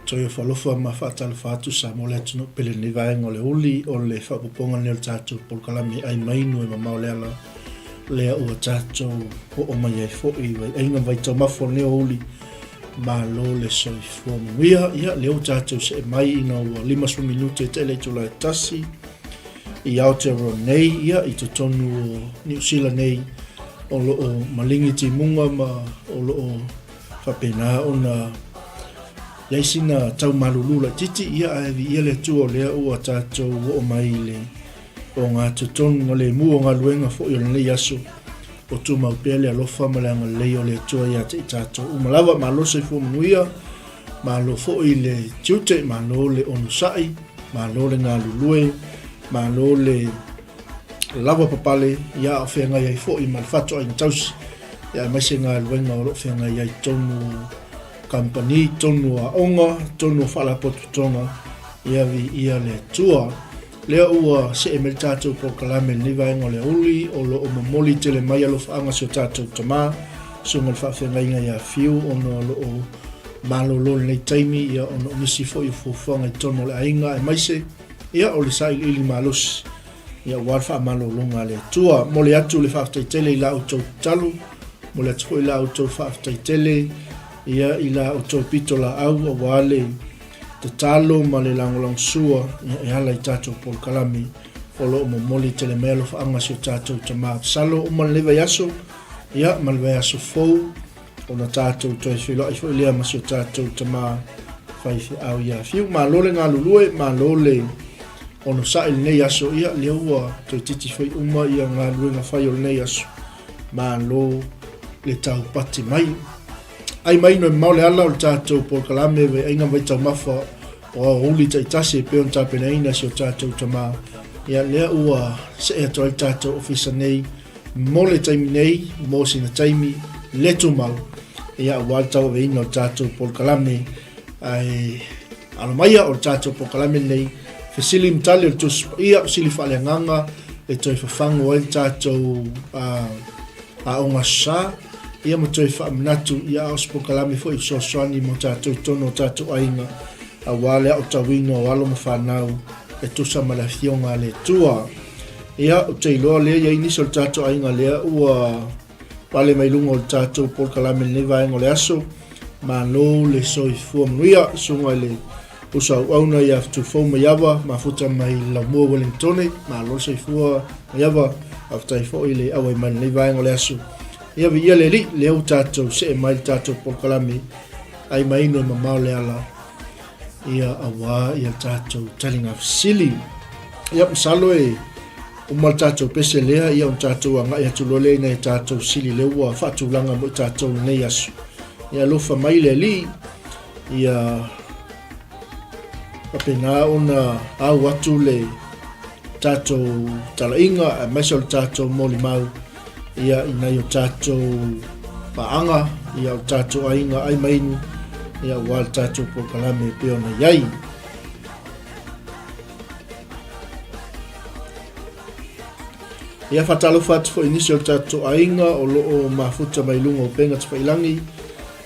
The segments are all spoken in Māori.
Toi falofa ma whaatalawhātu sa mo le tunu pele ni vaenga o le uli o le whapuponga ni o tātou polkalami ai mainu e mamao le ala lea ua tātou o mai ai fōi wai ainga vai tau mafo ni o uli ma lo le soi fua mwia ia leo tātou se mai ina ua 5 minute te le tula e tasi i Aotearoa nei ia i to tonu o New Zealand nei o lo o malingi ti munga ma o lo o whapena o na Yaisina tau malulula titi ia aevi ia le tua lea ua tātou o mai le o ngā tutonu ngā le mua ngā luenga fo i o nei aso o tu maupea le alofa ma le anga leo le tua ia te i tātou umalawa ma lo se fu manuia ma lo fo i le tiute ma lo le onusai ma lo le ngā lulue ma lo le lava papale ia o whenga iai fo i ma le fato ai tausi ia mai se ngā luenga o lo whenga iai tonu company tonu a onga, tonu whalapotu tonga, ia le tua. Lea ua se e mele tātou pokalame ni vaenga o le uli, o lo o mamoli te le mai alo whaanga si o tātou tamā, sunga le whawhenga inga ia fiu, ono lo o malo lo nei taimi, ia ono nisi fo i fufuanga i tono le ainga e maise, ia o le sai ili malos, ia walfa malo longa le tua, mo le atu le whawhtaitele i la autou talu, mo le atu i la autou whawhtaitele, ia ila o tō pito la au o wale te talo ma le langolang sua e hala i tātou polkalami o lo o momoli te le melo whaanga si o tātou tamā salo o man lewa yaso ia man lewa yaso fau o na tātou toi whilo i whailia ma si o tātou tamā whaifi au ia fiu ma lo le ngā lulue ma lo le o no sa il nei yaso ia le ua toi titi whai uma ia ngā lue ngā whai o le nei yaso ma lo le tau pati mai ai mai no mau le ala o tātou polkalame ve ainga vai tau mafa o huli tai tasi e peon tāpena ina si o tātou tamā ia lea ua se e atoi tātou ofisa nei mo le taimi nei mo sina taimi le tumau ia wal tau ve ina o tātou polkalame ai alamaia o tātou polkalame nei fesili mtali o tus ia sili whale nganga e toi whafango o tātou a onga sa ia mo toi whaaminatu ia o spokalami fo i sosoani mo tātou tono tātou ainga a wale o tawino o alo mo whanau e tusa malafionga le tua ia o te iloa lea ia iniso o tātou ainga lea ua wale mai lunga o tātou polkalami le vaenga o le aso ma lo le soi fua mnuia sunga le usa uauna ia tu fau ma yawa ma futa mai la mua Wellingtone ma lo soi fua ma yawa aftai fo i le awa i mani le vaenga o le aso ia vi ia le li le au tātou se e mai tātou polkalami ai mai no mamao le ala ia awa ia tātou 𝚟𝚒𝚍𝚎 ia msalo e umal tātou pese lea ia un tātou anga ia tulole nei tātou sili le ua whaatulanga mo tātou nei asu ia lofa mai le li ia apena ona au atu le tātou talainga a maisol tātou moli mau ia ina yo tātou paanga ia o tātou ainga ai mainu ia wal tātou polkalame peona iai ia whatalo whatu fo inisi o tātou ainga o loo mafuta mai lunga o penga tawhailangi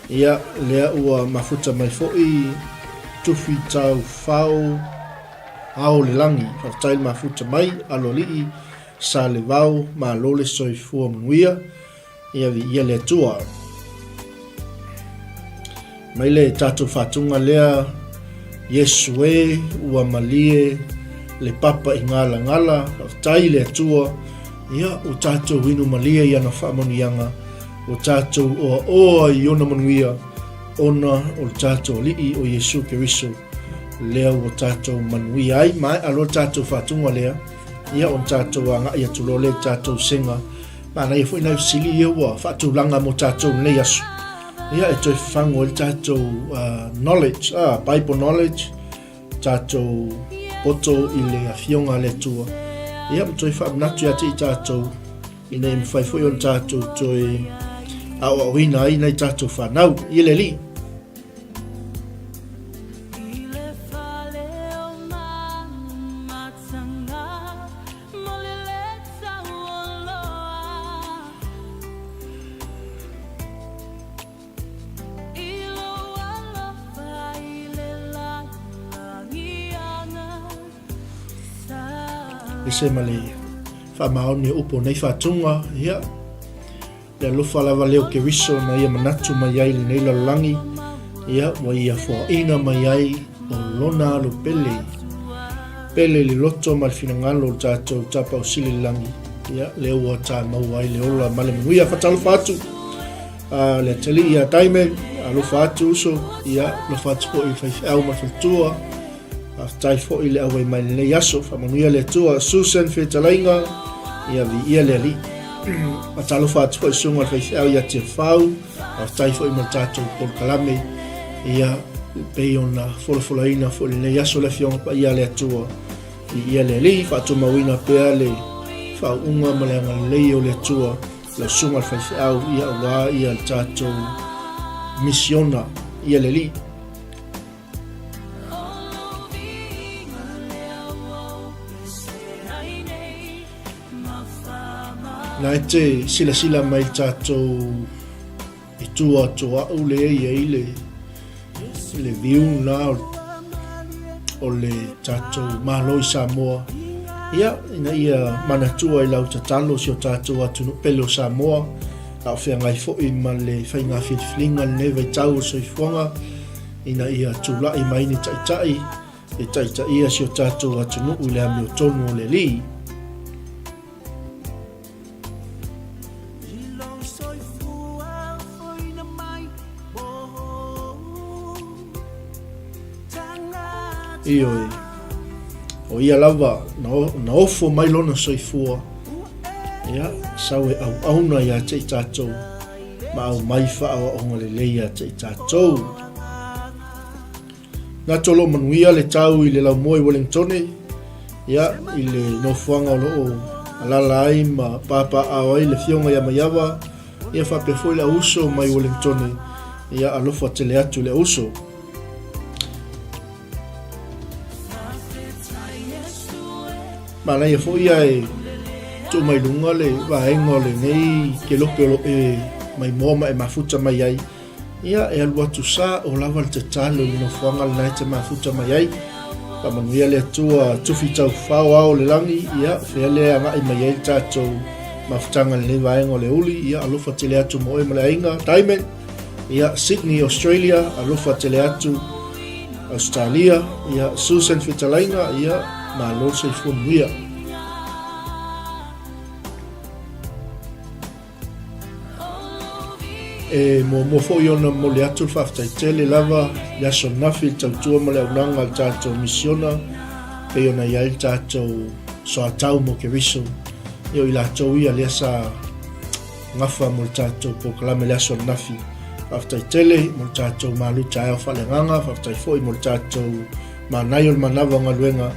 ia lea ua mafuta mai fo i tuwhi tau whao ao le langi whatail mafuta mai alo lii sa le vau ma lo le soi fua manuia ia vi ia le tua mai le tātou whatunga lea Yesue ua malie le papa i ngala ngala tai le tua ia o tātou winu malia ia na whaamonianga o tātou oa i ona manuia ona o tātou lii o Yesu Keriso lea o tātou manuia ai mai alo tātou whatunga lea ia on tātou anga ia tulole tātou senga mana ia fwina sili ia ua whaatulanga mo tātou nei asu ia e toi whango i tātou knowledge, Bible knowledge tātou poto i le awhionga le tua ia mo toi whaamnatu ia te i tātou i nei mwhai on tātou toi au awina i nei tātou whanau i le li le se ma le whamaoni upo nei whatunga ia le alofa lava leo ke riso na ia manatu mai ai le nei lalolangi ia wa ia foaina mai ai o lona alo pele le loto ma le finagalo o tatou tapa o sili langi ia le ua tamau ai le ola ma le manuia fatalofa atu le tali ia taime alofa atu uso ia lofa atu fo'i faifeau ma faitua tai fo'i le auai mai lenei aso famanuia le atua Susan Fetalainga ia vi ia le ali matalofa atu fo'i sunga le faifeau ia te fau tai fo'i ma tatou polokalame ia pei ona folafolaina fo'i lenei aso le fionga pa ia le atua ia le ali fa'atomauina pea le fa'au'uga ma le agalelei o le atua le sunga le faifeau ia auā ia le tatou misiona ia le ali na te sila mai tatou i tua toa'u le ai le viu na o le tatou malo i Samoa ia ina ia manatua i lau tatalo si o tatou atu pele o Samoa a whiangai fo'i ma le whainga whiwhilinga le vaitau o soifuanga ina ia tula'i mai ni taitai e taitai ia si o tatou atu nuu i le ame o tonu o le li ioi o ia lava na ofo mai lona soifua ia sau e auna ia te i tatou ma au mai whaaonga le leia te i tatou na tolo manuia le tau i le lau moe Wellington ia i le nofuanga o loo alala ai ma papa au ai le fionga ia maiawa ia whapefo i la uso mai Wellington ia alofa tele atu le uso mana ia fo ia e tu mai lunga le vaenga le nei ke lope mai moma e mafuta mai ai ia e alua tu sa o lava te talo i no fuanga le nai te mafuta mai ai pa manuia le tua tufi tau fau au le langi ia fele anga i mai ai tatou mafutanga le vaenga le uli ia alofa tele atu moe ma le ainga taime ia Sydney Australia alofa tele atu Australia ia Susan Fetalainga ia ma lo se funuia e mo fo iona mo le atu faftaitele lava ya sonafi tautua ma le aunanga al tatou misiona pe iona ia il tatou so atau mo ke riso io i latou ia le sa ngafa mo le tatou poklame le sonafi faftaitele mo le tatou maluta e falenganga faftaifoi mo le tatou manai o manava ngaluenga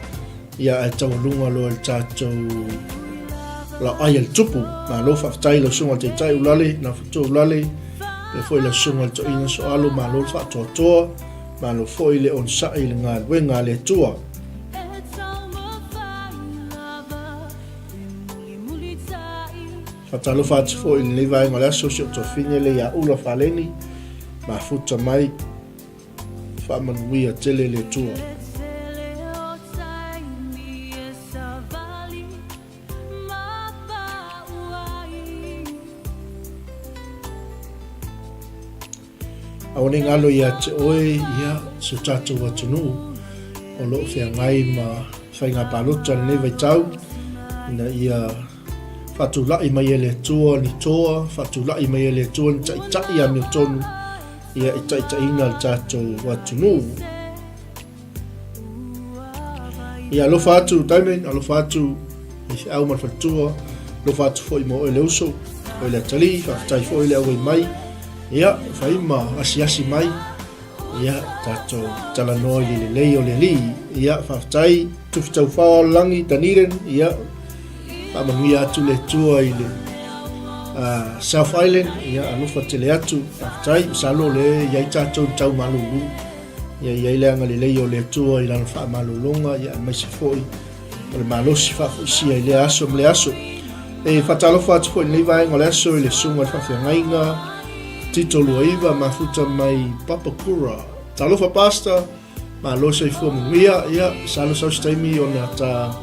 ia e tawalunga lo el tatou la ai el tupu ma lo faftai lo sunga te tai ulale na futu ulale le foi la sunga to ina so alo ma lo fa to ma lo foi le on sa ile nga wenga le tua fatalo fa foi le vai ngala so to fine le ya ulo faleni ma futa mai fa man wi tele le tua aone ngalo ia te oe ia so tatou atunu o loo whiangai ma whainga palota le vaitau ina ia whatulai mai ele tua ni toa whatulai mai ele tua ni taitai a mio tonu ia i taitaina le tatou atunu ia alofa atu taime alofa atu i au ma whatua alofa atu fo i mo ele uso o ele atali whaftai fo ele au mai ia faima asiasi mai ia tatou talanoa i le lei o le li ia whaftai tufitau whao langi taniren ia whamanuia atu le tua i le South Island ia alufa tele atu whaftai salo le iai tatou tau malulu ia iai leanga le lei o le tua i lana wha malulonga ia maise foi o le malosi whafuisia i le aso mle aso e whatalofa atu foi nei vaenga le aso i le sunga whawhiangainga titolo aiva mafuta mai papakura talofa pasta ma lo se fo ia ia salo so staimi ona ta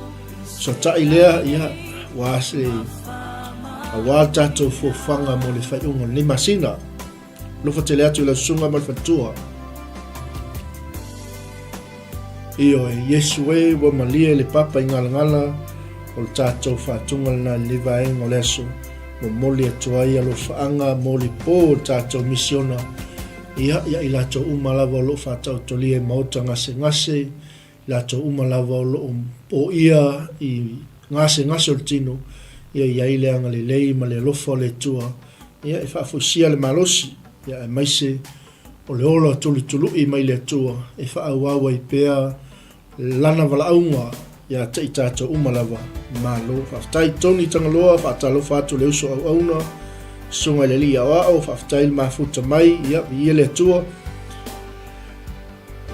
So tai lea ia wase awa tatou fofanga mo le whaiunga ni masina. Lofa te lea tu la sunga mal fatua. Io e Yesu e wa malia le papa ingala o le tatou whatunga na liva e ngoleso. Mo moli atuai alo whaanga moli po tatou misiona. Ia ila to umalava o lo whatau toli e mauta ngase. La to umalava o ia I ngase o tino. Ia ile anga le lei ma le lofa le tua. Ia whaafusia le malosi. Ia maise o le ola tulu I mai le tua. Whaawawa I pea lana walaunga. Ia te tato umalava malo. Whaftai toni tangaloa. Whaatalo whaatu le uso au auna. Sunga le li au au. Whaftai mafuta mai. Ia le tua.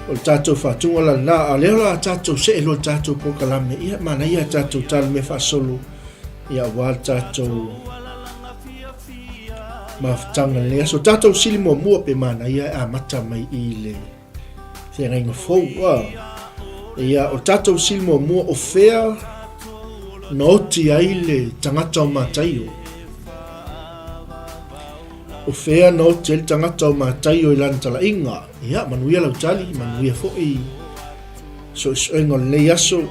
O tatou whatunga la na a leo la tatou se elo tatou pokalame ia mana ia tatou tala me whasolo ia wā tatou mawhtanga lea so tatou sili mua pe mana ia a mata mai I le whenga fau ia o tatou sili mua o whea na oti ai le tangata o mātaio o whea no te tangata o mātaio I lana tala inga. Ia, manuia lau tali, manuia fo'i. So ingo nei aso.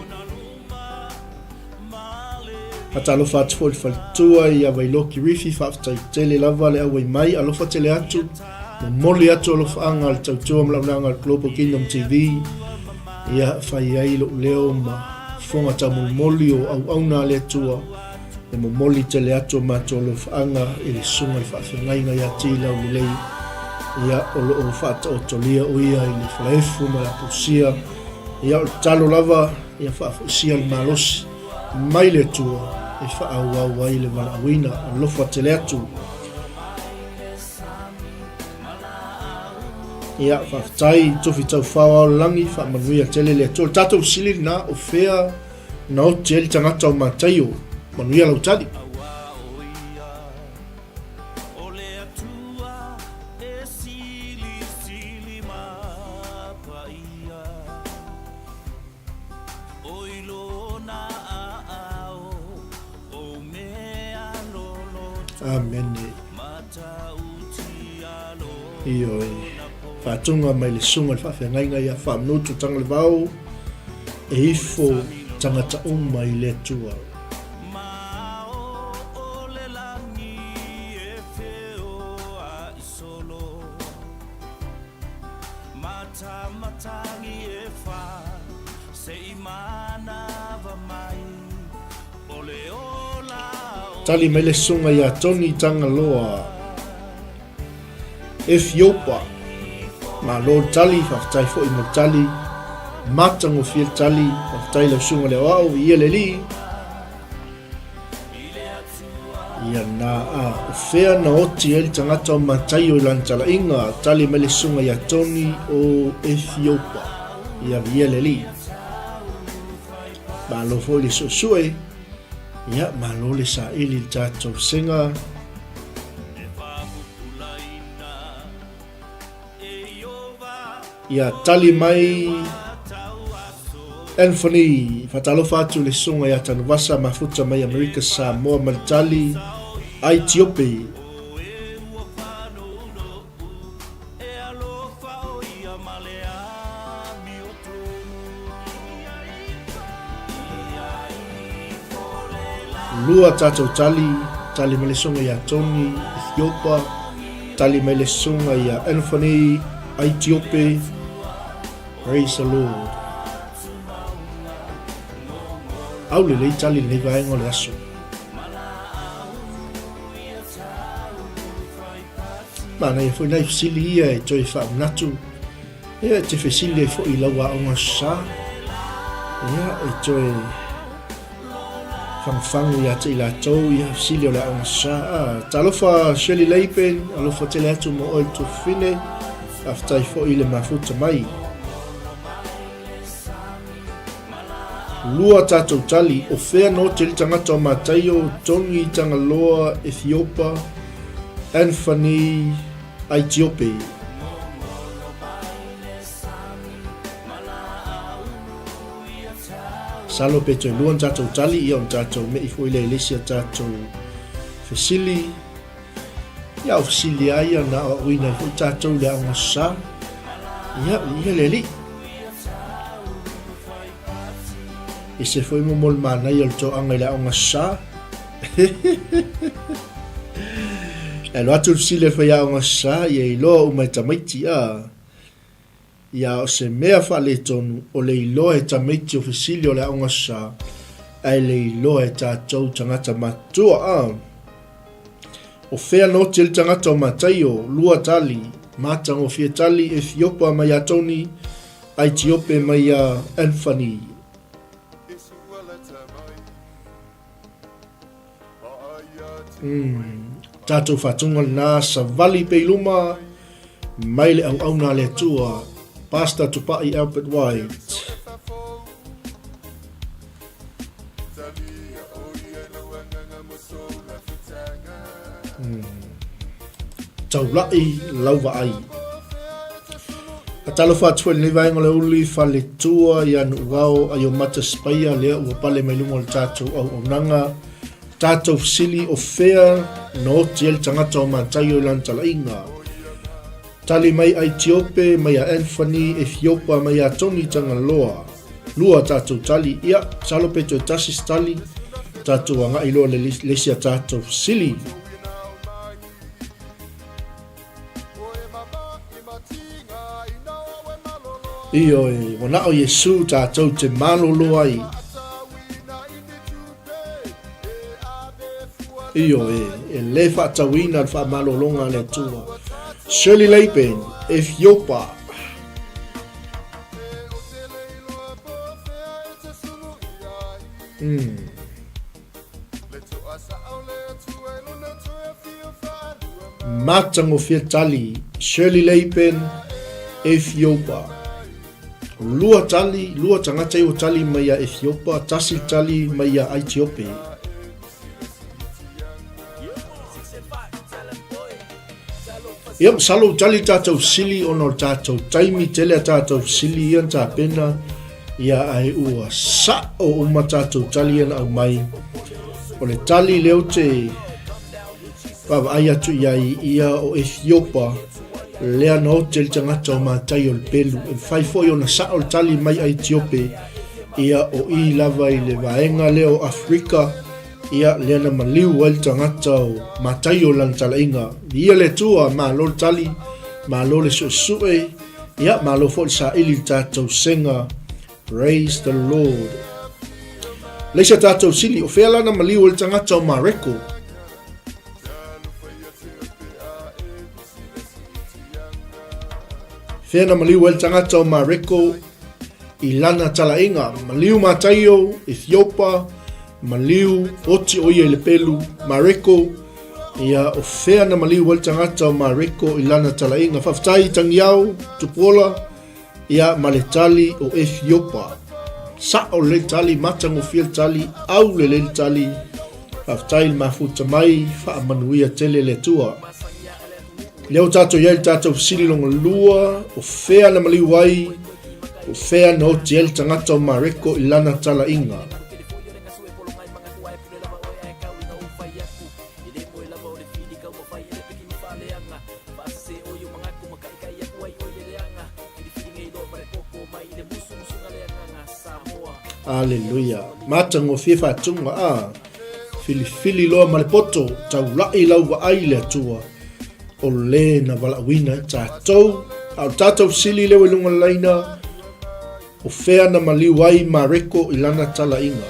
Hatalo whātu fo le whalitua I awai loki rifi whaftai tele lava le awai mai alofa tele atu. Mo moli atu alofa anga le tautua mlaunanga le Global Kingdom TV. Ia whai ai lo leo ma whonga tau moli o au auna le atua. E mo moli tele atu mato lo whaanga I le sunga I whawhengainga ia tila o milei. Ia o lo o whata o tolia o ia I le whaefu ma la pusia. Ia o talo lava ia whafusia le malosi. Mai le tua e whaauau ai le walawina o lofa tele atu. Ia whaftai tofi tau whawao langi whamanuia tele le atu. Tatou sili na o whea na o tele tangata o mātaio. Manuia lau tali. Amen. Io whatunga mai le sunga le whawhengainga ia whamnutu tanga le vau e ifo tangata umma I le tua. Tali mai le sunga ia toni tanga loa Ethiopa ma lo tali whaftai fo I mo tali matango fiel tali whaftai lau sunga le wau ia le li ia na o whea na oti eli tangata o mataio I lan tala inga tali mai le sunga ia toni o Ethiopa ia le li ma lo fo li sosue ia malo le sa ili tatou senga ia tali mai Anthony fatalo fatu le sunga ia tanwasa mafuta mai Amerika Samoa Maltali Ethiopia lua tatou tali mai le sunga ia Tony Ethiopia tali mai le sunga ia Anthony Ethiopia. Praise the Lord. Au le tali le vaenga le aso. Mana e foi nai fisili ia e toi whaunatu. Ia te fisili e foi laua o ngā sa. Ia e toi whangwhangu ia te ila tau ia fisili o la o ngā sa. Talofa Shelley Leipen, alofa tele atu mo oi tu fine. Aftai foi le mafuta mai. Lua tatou tali o whea no te tangata o Mataio, Tongi Tangaloa, Ethiopia, Anthony, Ethiopia. Salo pecho luan tatou tali ia on tatou me i fo ile lesia tatou fesili. Ia o fesili ai na o uina fo tatou le au sa. Ia le li. E se foi mo mol mana ia to anga le au sa. E lo atu fesili foi au sa ia i lo o mai tamaiti a. Ia o se mea fa le tonu o le ilo e tamaiti o fesili o le au sa. Ai le ilo e tatou tangata matua a. O fea no til tangata o mataio lua tali. Matang o fia tali e fiopa mai a Tony. Ai tiope mai a Anthony. Tatou fatunga na sa vali peiluma. Mai le au na le tua. Pastor Tupai Albert White. Taulai lauwa ai. Atalo fatu ni vainga le uli fale tua ya nuwao ayo mata spaya lea ua pale melungo le tatou au onanga. Tatou sili o fea no tiel tangata o matayo lan talainga. Tali mai ai Tiope, mai a Anthony, Ethiopia, mai a Tony Tangaloa. Lua tatou tali ia, salo peto tasis tali. Tatou anga ilo le lesia tatou sili. Iyo e, wana o Yesu tatou te malolo ai. Iyo e lefa tawina fa malolonga le tua. Shirley Leipen, Ethiopia. Matango Fiatali, Shirley Leipen, Ethiopia. Lua tali, lua tangata o tali maya Ethiopia, tasi tali maya Ethiopia. Iam salo tali tatou sili ono tatou taimi tele tatou sili ian ta pena ia ai ua sa o uma tatou tali ian au mai. O le tali leo te pava ai atu ia o Ethiopia lea na hotel tangata o mātai o le pelu. E whaifo i ona sa o le tali mai a Ethiopia ia o i lava i le vaenga leo Afrika. Ia leana maliu wal tangata o matai o lantala inga. Ia le tua ma lo tali, ma lo le suesue, ia ma lo fo sa ili tatou senga. Praise the Lord. Leisa tatou sili o fea lana maliu wal tangata o mareko. Fea na maliu wal tangata o mareko i lana tala inga. Maliu matai o Ethiopia, maliu oti o ia le pelu mareko ia o fea na maliu wal tangata o mareko i lana talainga whaftai tangiau tupola ia maletali o Ethiopia sa o le tali matango fiel tali au le tali whaftai mafuta mai wha manuia tele le tua leo tato ia tato sililonga lua o fea na maliu wai o fea na oti el tangata o mareko i lana talainga. Aleluia. Matango fifa tunga a. Fili loa malepoto. Tau lai lau wa ai le atua. O le na wala wina tatou. Au tatou sili lewe lunga laina. O fea na maliwai mareko ilana tala inga.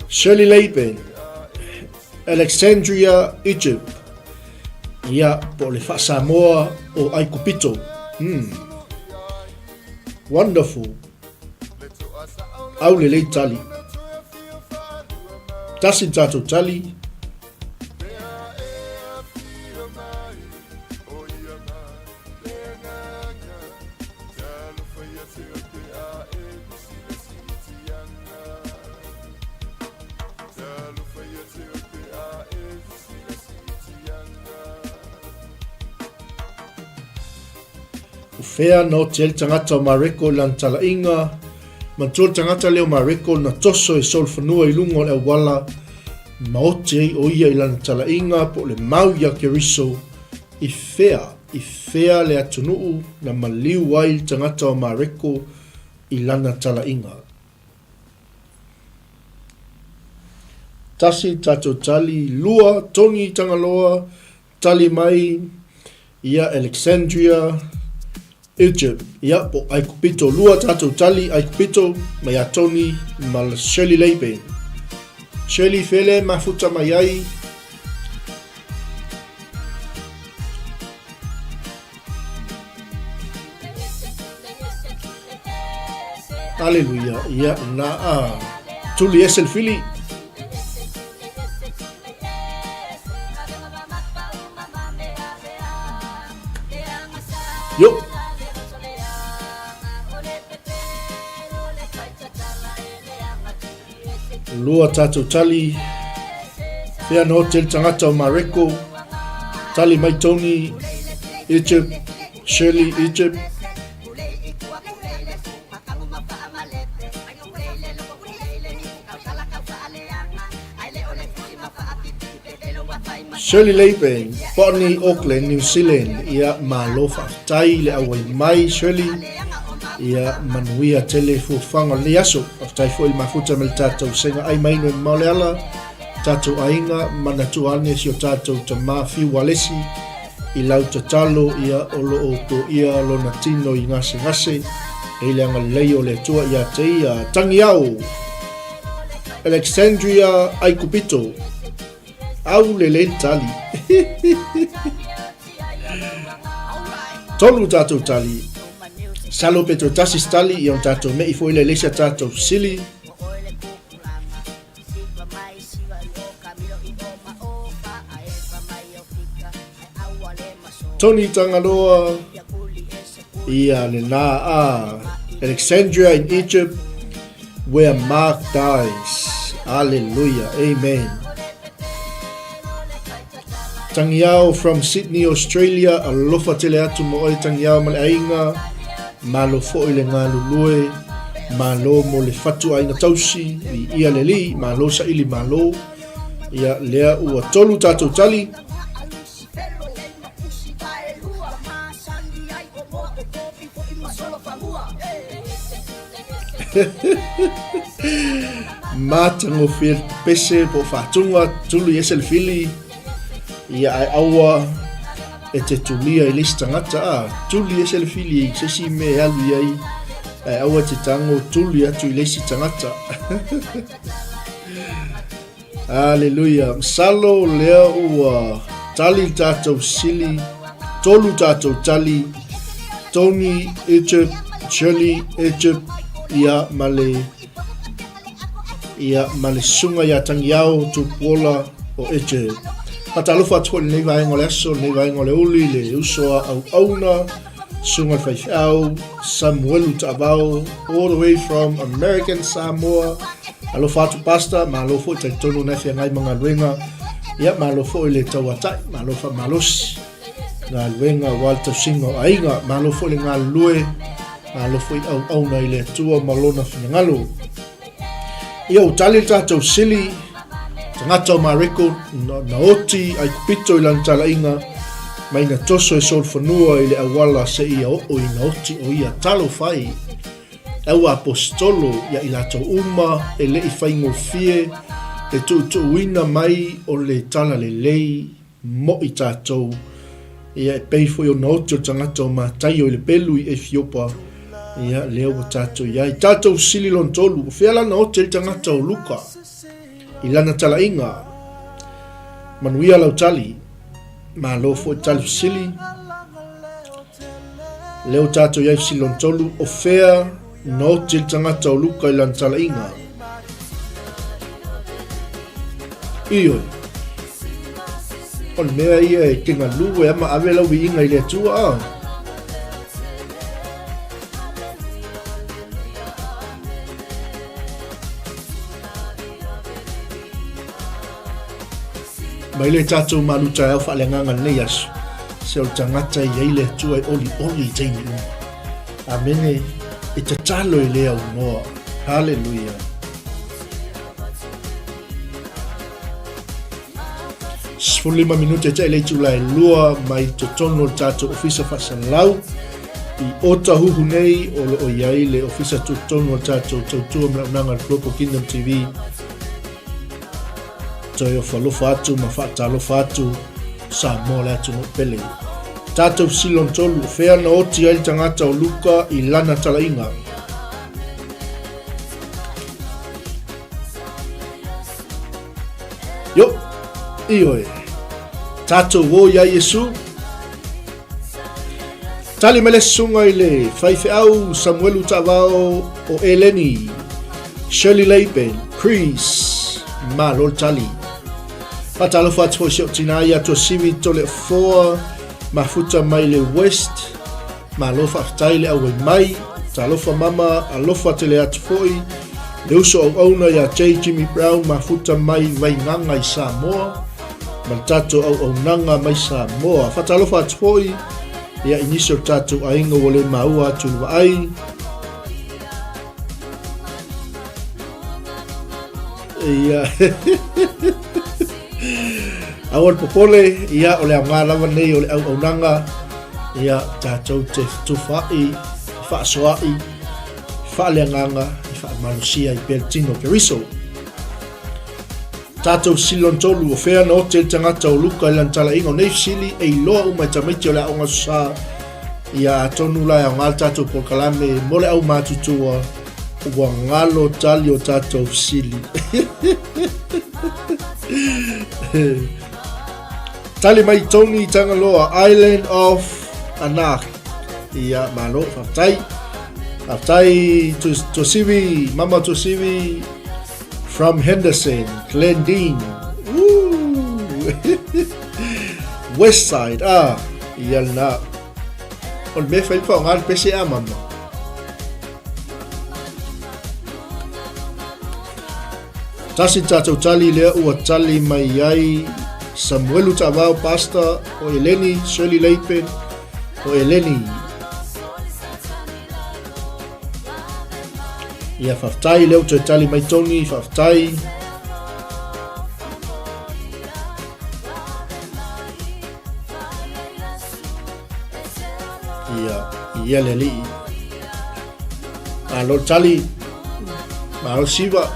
Shirley Leipen, Alexandria, Egypt. Ia po le fa Samoa o Aikupito. Wonderful. Au le tali. Tasi tato tali. Fea no tel tangata o mareko lan talainga. Mantua tangata leo mareko na toso e sol whanua I lunga o le awala. Maote o ia I lan talainga po le mau ia ke riso. I fea le atunuu na maliu wai tangata o mareko I lana talainga. Tasi tato tali lua tongi tangaloa tali mai ia Alexandria Egypt ia po ai kupito lua tato tali ai kupito mai atoni mal Shirley Leipen Shirley fele mafuta mai ai Aleluia ia na tuli esel fili Yo. Lua tato tali. Fea no tel tangata o mareko. Tali mai Tony Egypt. Shirley Egypt. Shirley Leipen, Botany, Auckland, New Zealand, ia malofa tai le awai mai Shirley, ia manuia tele fufanga le aso, tai fo il mafuta mel tatou senga ai mai no mauleala, tatou ainga manatuane si o tatou tama fiu walesi, I lau tatalo ia olo o to ia lona tino I ngase, e le anga leo le tua ia te ia tangiao, Alexandria Aikupito, au le tali. Tolu tatou tali. Salo petro tasis tali I on tatou me I foi le lesia tatou sili. Tony Tangaloa ia le na Alexandria in Egypt where Mark dies. Hallelujah. Amen. Tangiao from Sydney, Australia, alofa tele atu mo oi tangiao male ainga, malo fo ile ngā lulue, malo mo le fatu aina tausi, I ia le li, malo sa ili malo, ia lea ua tolu tatou tali. Matango fir pese po fatunga tulu yesel fili, ia ai aua e te tulia I lista ngata tuli e sele fili se si me alu ai ai aua te tango tuli atu I lesi tangata Hallelujah. Salo lea ua tali tatou sili tolu tatou tali Tony Egypt Shirley Egypt ia male sunga ia tangiao tu pola o Egypt Patalufa tō nei vai ngole aso, nei vai ngole uli, le usoa au auna, sunga whaiwhau, Samuelu Ta'avao, all the way from American Samoa. Alofa atu pasta, ma alofo I taitono nei whia ngai mga luenga, ia ma alofo I le tauatai, ma alofa malosi. Ngā luenga Walter Singo ainga, ma alofo I le ngā lue, ma alofo I au auna I le atua malona whinangalo. Ia utali tātou sili, Tangata o mareko na oti ai kupito I lan talainga mai na toso e sol whanua I le awala se ia o I na oti o ia talo whai. Ewa apostolo ia I lato uma e le I whaingo fie e tu uina mai o le tala le lei mo I tātou. Ia e peifo I o na oti o tangata o mātai o I le pelu I Ethiopa. Ia leo o tātou ia I tātou sili lon tolu. Whiala na oti I tangata o Luka. I lana talainga manuia lau tali ma lofo tali sili leo tato iai silon tolu o fea no til tangata o luka I lana talainga Ioi on mea ia e kenga luwe ama ave lau I inga I le atua Mai le tatou maluta au whaalenganga nei asu. Se o tangata I eile tua I oli teimi. Amene e te talo I lea unoa. Hallelujah. Sfulima minute te ele tulai lua mai te tono tato ofisa fasalau I ota huhu nei o lo o iai le ofisa tu tono tato tautua mlaunanga Global Kingdom TV toi o falofa atu ma whaatalofa atu sa mo le atu no pele tato silon tolu fea na oti ai tangata o luka I lana talainga yo ioe tato wo ya Yesu tali mele sunga I le whaifeau Samuelu Tavao o Eleni Shirley Leipen Chris ma lol tali patalofa atu fo tinaya to sivi tole 4 mafuta mai le west malofa aftaile au mai talofa mama alofa tele atu foi le uso au ona ya Jimmy Brown mafuta mai vainganga I Samoa maltato au nanga mai Samoa fatalofa atu foi ya inicio tatu ainga wole maua atu ai ya awal popole ia ole ngala nei ole au nanga ia tatou te tufai fa soai fa lenganga fa malusia I Pertino Keriso tatou silon tolu o fea no te tangata o luka I lantala ingo nei sili e loa umai tamiti ole au ngasa ia tonu la ngal tatou polkalame mole au matutua ua ngalo tali o tatou sili tali mai Tony Tangaloa Island of Anak ia malo Aftai to sivi mama to sivi from Henderson Glendine West Side ia na on me fai pa ngal PCA mama tasi tatou tali lea ua tali mai ai Samuelu Tavao Pastor o Eleni Shirley Leipen o Eleni ia faftai leo te tali mai Tony faftai ia leli alo tali malo siva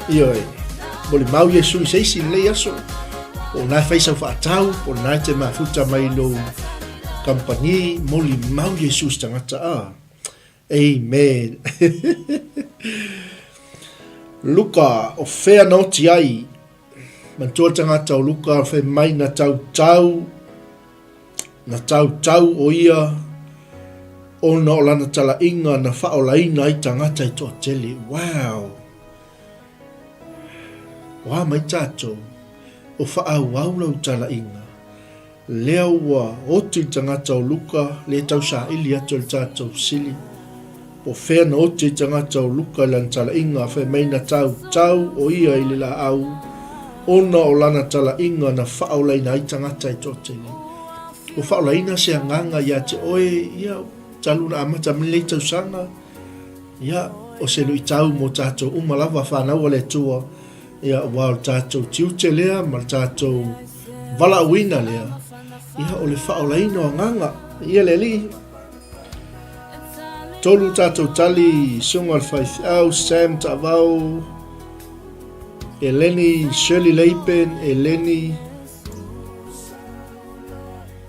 ioe boli mau Yesu I seisi le aso o na faisa whaatau o na te mafuta mai lo kampani moli mau Yesu tangata amen Luka o fea noti ai mantua tangata o Luka o fe mai na tau o ia o na o lana tala inga na whaolaina I tangata I toa tele wow wa mai tato o whaau lau tala inga lea ua oti tangata o Luka le tau sa ili ato le tato sili o fea na oti tangata o Luka lan tala inga fe mai na tau o ia ili la au ona o lana tala inga na whaolaina I tangata I totele o whaolaina se anganga ia te oe ia taluna amata mele tau sanga ia o se lui tau mo tato umalawa whanau le tua ia wao tatou tiute lea ma tatou valauina lea ia o le whaolaina o nganga ia le li tolu tatou tali sunga al Sam Tavao Eleni Shirley Leipen Eleni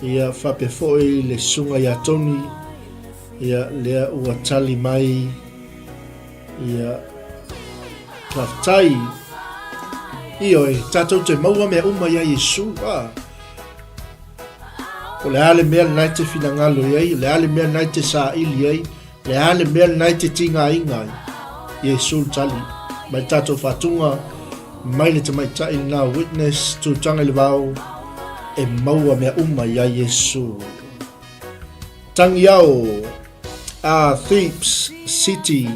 ia whapefoi le sunga ia Tony ia lea ua tali mai ia klaftai ioe tatou te maua mea uma ia Yesu o le ale mea nai te finangalo iai le ale mea nai te saili ai le ale mea nai te tinga inga Yesu tali mai tatou fatunga mai le te mai tai na witness tu tanga le vau e maua mea uma ia Yesu tangiao Thebes City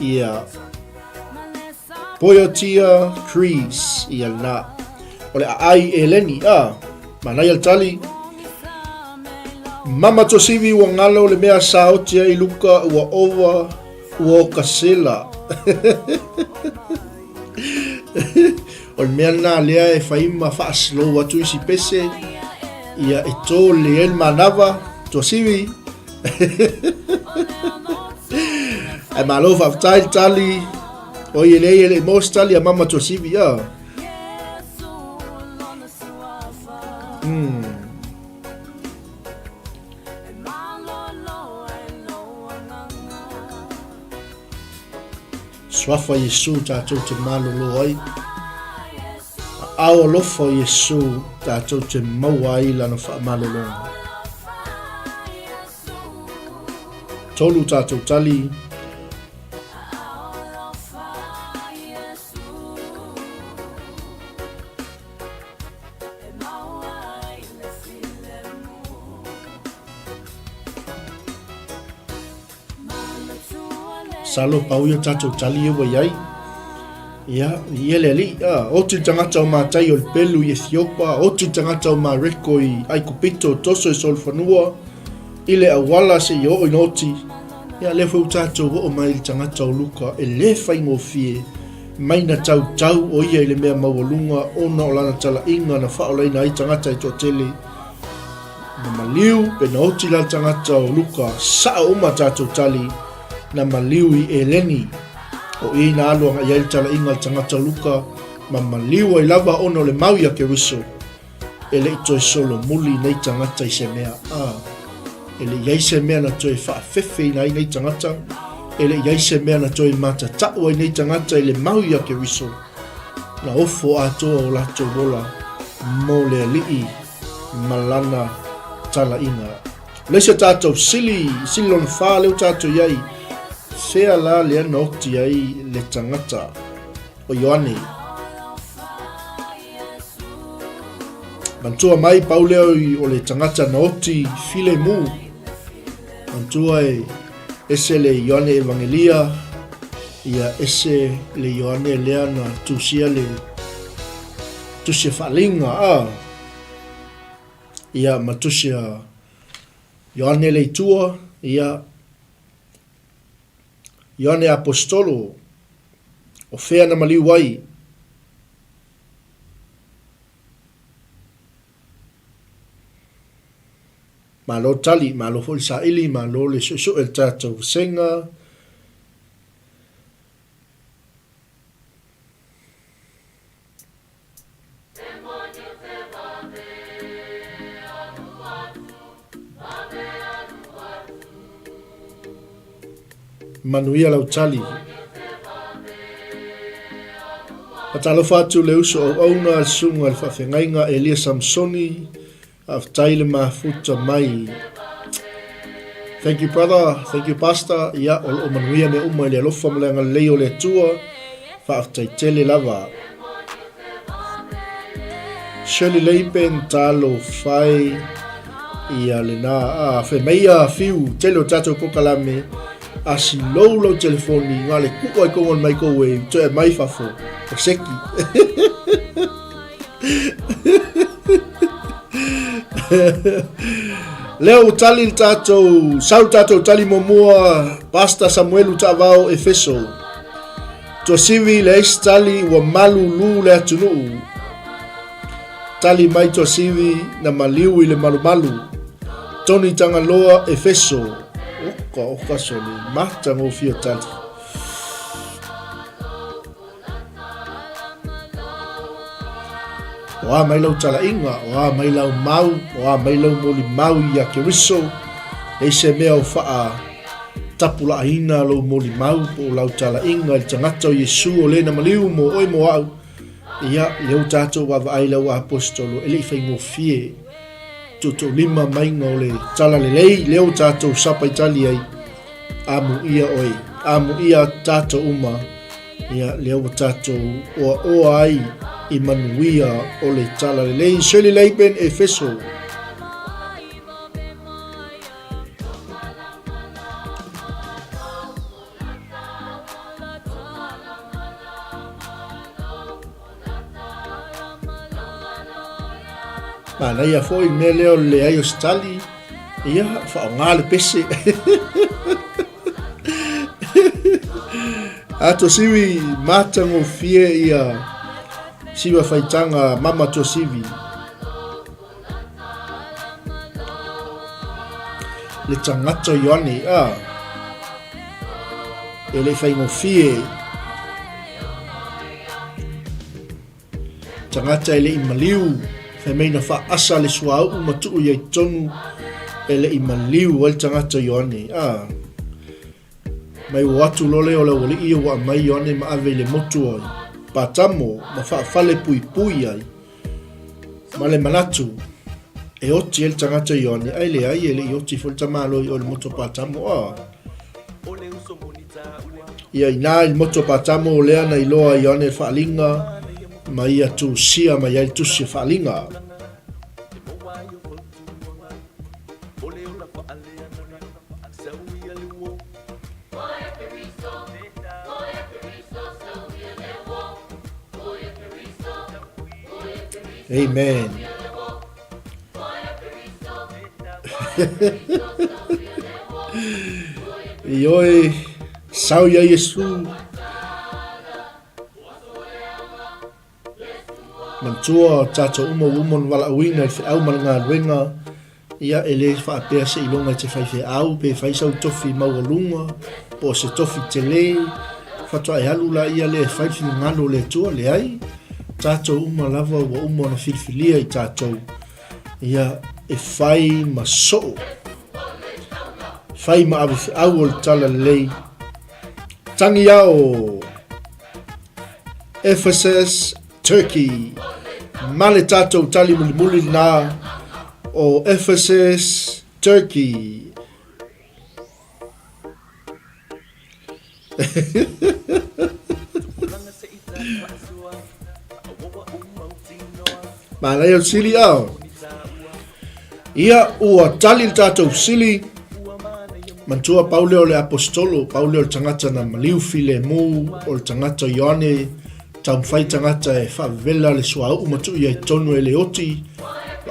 ia Poiotia Chris ia na ole ai Eleni Manai al tali. Mama tosivi ua ngalo le mea saoti ai luka ua ova ua kasela. O le mea nā lea e whaima whaaslo watu isi pese. Ia e tō le el manava tosivi. Ai malo whaftai tali. O i ele mos tali a mama tosivi ya. Swafa Yesu tātou te malolo ai. Ao lofa Yesu tātou te maua ai lana wha malolo. Tolu tātou tali. Salo pauia tātou tali e wai ai. Ia, iele ali. Otu tangata o mātai o le pelu i Ethiopia. Otu tangata o mā reko i Aikupito toso e solfanua. Ile awala se i o inoti. Ia le fau tātou o mai le tangata o luka. E le whai ngō fie. Maina tau o ia i le mea mawalunga. Ona o lana tala inga na whaolaina ai tangata i tō tele. Na maliu, pe na oti la tangata o luka. Saa uma tātou tali. Na maliu i eleni o i na aluanga i tala inga tangata luka ma maliu ai lava ono le mau ia ke wiso ele i toi solo muli nei tangata i se mea ele iai se mea na toi whaafefe i nei tangata ele iai se mea na toi mata tau ai nei tangata i le mau ia ke wiso na ofo atoa o lato rola mo le alii malana tala inga leisa tātou sili lon wha leo tātou iai sea la le noti ai le tangata o Ioane. Mantua mai pauleo o le tangata noti file mu. Mantua e ese le Ioane Evangelia. Ia ese le Ioane leana tusia falinga. Ia matusia Ioane le tua. Ia Ioane apostolo o fea na maliu ai. Malo tali, malo fol saili, malo le so el tātou senga. Manuia lau tali. Atalo fatu le uso o auna al sunga al whawhengainga Elia Samsoni af taile mafuta mai. Thank you brother, thank you pastor. Ia o manuia me uma le alofa mlenga leo le tua af taitele lava. Shirley Leipen talo fai ia le na fe meia fiu telo tato pokalame. Asi lolo telefoni ngale kuko ai kongon mai koe to e mai fafo o seki leo tali tato sau tato tali momua pasta Samuelu tavao Efeso to sivi le tali wa malu lu le atunu tali mai to sivi na maliu ile malu Tony Tangaloa Efeso Oka soli mata ngo fio tali. Oa mai lau tala inga, oa mai lau mau, oa mai lau moli mau ia ke wiso. E se mea o faa tapula aina lau moli mau po lau tala inga il tangata o Yesu o lena maliu mo oi mo au. Ia leu tato wa ai lau apostolo ele fai ngo fie. Toto lima mainga o le tala le lei leo tato sapa itali ai. Amu ia oi, amu ia tato uma. Ia leo tato o ai i manuia o le tala le lei. Shirley Leipen Efeso. Mana ia foi me leo le ai ostali ia fa ngale pese ato siwi matango fie ia siwa faitanga mama to sivi le tangata yoni ele faingo fie tangata ele imaliu meina fa asa le suau matu ia tonu ele imaliu wal tangata yoni mai watu lole ola wali ia wa mai yoni ma ave le motu ai patamo ma fa fale pui pui ai ma le manatu e oti el tangata yoni ai le ai ele oti fol tamalo o le moto patamo ia ina il moto patamo le ana iloa yoni fa linga ma ia tu sia ma ia tu sia falinga Amen. Ioi sau ia Yesu mantua tato umon wala wina fe au malanga wenga ia ele fa pe se ilonga te fa au pe fa sau tofi maulunga po se tofi tele fa to ai halula ia le fa ngalo le to le ai tato uma lava wa umo na filfilia i tato ia e fai maso fai ma ave au tala le tangi ao Ephesus Turkey male tato tali muli na o Ephesus Turkey mana yo sili ao ia ua tali tato sili mantua Paule o le apostolo Paule o le tangata na maliu file mu o le tangata Ioane tau fai tangata e whavela le suau matu ia i tonu e le oti